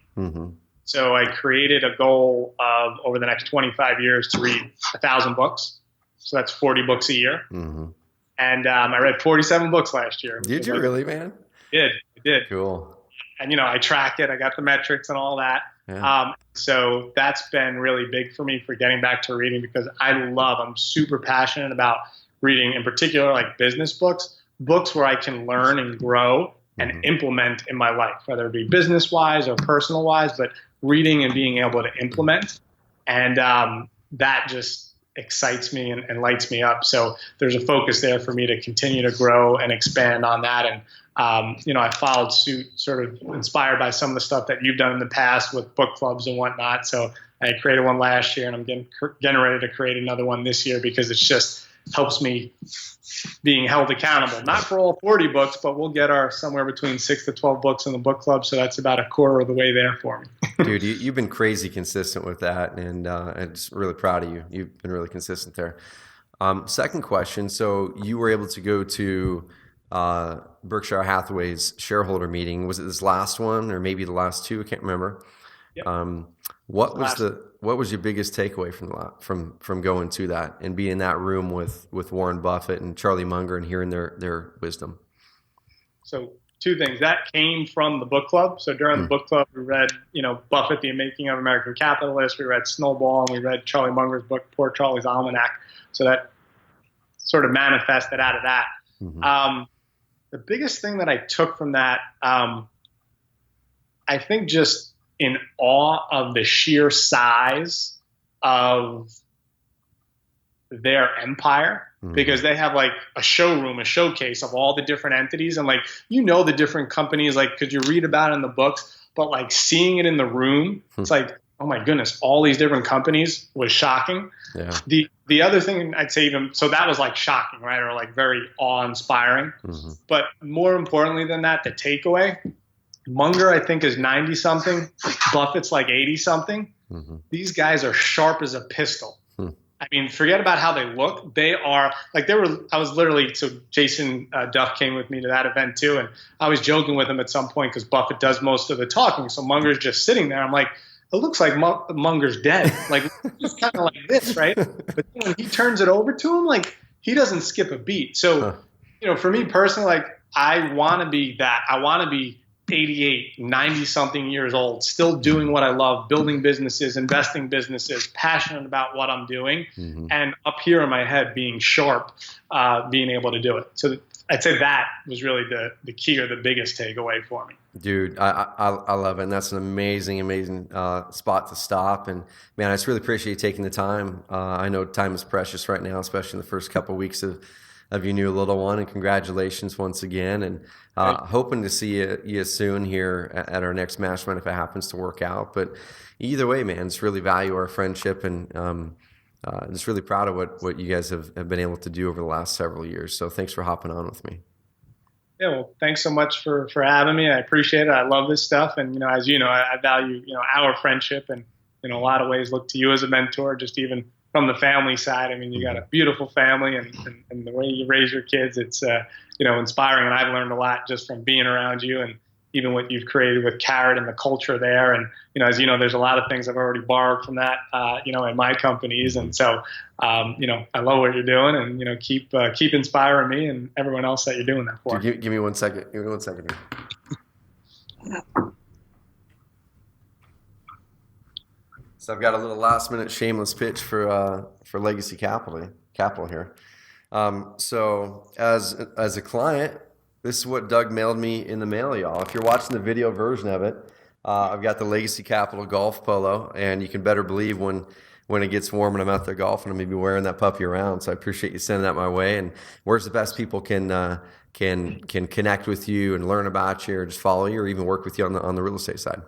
So I created a goal of over the next 25 years to read 1,000 books. So that's 40 books a year. And I read 47 books last year. Did you really, man? I did. Cool. and I track it. I got the metrics and all that. Yeah. So that's been really big for me for getting back to reading, because I'm super passionate about reading, in particular, like business books where I can learn and grow and implement in my life, whether it be business wise or personal wise, but reading and being able to implement. And that just excites me and lights me up. So there's a focus there for me to continue to grow and expand on that. And, I followed suit, sort of inspired by some of the stuff that you've done in the past with book clubs and whatnot. So I created one last year, and I'm getting ready to create another one this year, because it's just helps me being held accountable. Not for all 40 books, but we'll get our somewhere between 6 to 12 books in the book club. So that's about a quarter of the way there for me. Dude, you've been crazy consistent with that, and I'm just really proud of you. You've been really consistent there. Second question. So you were able to go to Berkshire Hathaway's shareholder meeting. Was it this last one, or maybe the last two? I can't remember. Yep. What was your biggest takeaway from going to that and being in that room with Warren Buffett and Charlie Munger and hearing their wisdom? So two things that came from the book club. So during the book club, we read, Buffett, The Making of American Capitalist. We read Snowball, and we read Charlie Munger's book, Poor Charlie's Almanac. So that sort of manifested out of that. The biggest thing that I took from that, I think just in awe of the sheer size of their empire, because they have like a showroom, a showcase of all the different entities, and like, the different companies, like, because you read about it in the books, but like seeing it in the room, it's like, oh my goodness, all these different companies was shocking. Yeah. The other thing I'd say, even so, that was like shocking, right? Or like very awe-inspiring. But more importantly than that, the takeaway, Munger, I think, is 90 something. Buffett's like 80 something. These guys are sharp as a pistol. I mean, forget about how they look. They are like, so Jason Duff came with me to that event too. And I was joking with him at some point, because Buffett does most of the talking. So Munger's just sitting there. I'm like, it looks like Munger's dead. Like, he's kind of like this, right? But when he turns it over to him, like, he doesn't skip a beat. So, for me personally, like, I want to be that. I want to be 88, 90 something years old, still doing what I love, building businesses, investing businesses, passionate about what I'm doing, and up here in my head being sharp, being able to do it. So I'd say that was really the key or the biggest takeaway for me. Dude, I love it. And that's an amazing spot to stop. And man, I just really appreciate you taking the time. I know time is precious right now, especially in the first couple of weeks of your new little one. And congratulations once again. And hoping to see you soon here at our next mastermind if it happens to work out. But either way, man, just really value our friendship, and just really proud of what you guys have been able to do over the last several years. So thanks for hopping on with me. Yeah, well, thanks so much for having me. I appreciate it. I love this stuff. And, as you know, I value, our friendship, and in a lot of ways look to you as a mentor, just even from the family side. I mean, you got a beautiful family, and the way you raise your kids, it's, inspiring. And I've learned a lot just from being around you, and even what you've created with Carrot and the culture there. And, as you know, there's a lot of things I've already borrowed from that, in my companies. And so, I love what you're doing, and, keep inspiring me and everyone else that you're doing that for. Dude, give me 1 second. Give me 1 second here. So I've got a little last minute shameless pitch for Legacy Capital here. So as a client, this is what Doug mailed me in the mail, y'all. If you're watching the video version of it, I've got the Legacy Capital golf polo, and you can better believe when it gets warm and I'm out there golfing, I'm going to be wearing that puppy around. So I appreciate you sending that my way. And where's the best people can connect with you and learn about you, or just follow you, or even work with you on the real estate side?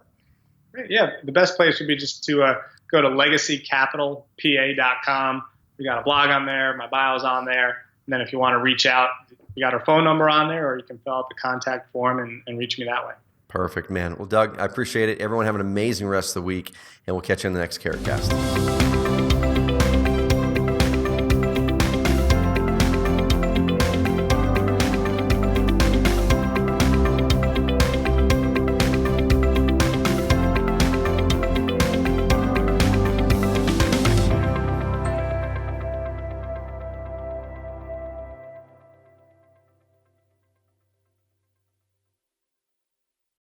Yeah, the best place would be just to go to legacycapitalpa.com. We got a blog on there. My bio's on there. And then if you want to reach out, we got our phone number on there, or you can fill out the contact form and reach me that way. Perfect, man. Well, Doug, I appreciate it. Everyone have an amazing rest of the week, and we'll catch you on the next CarrotCast.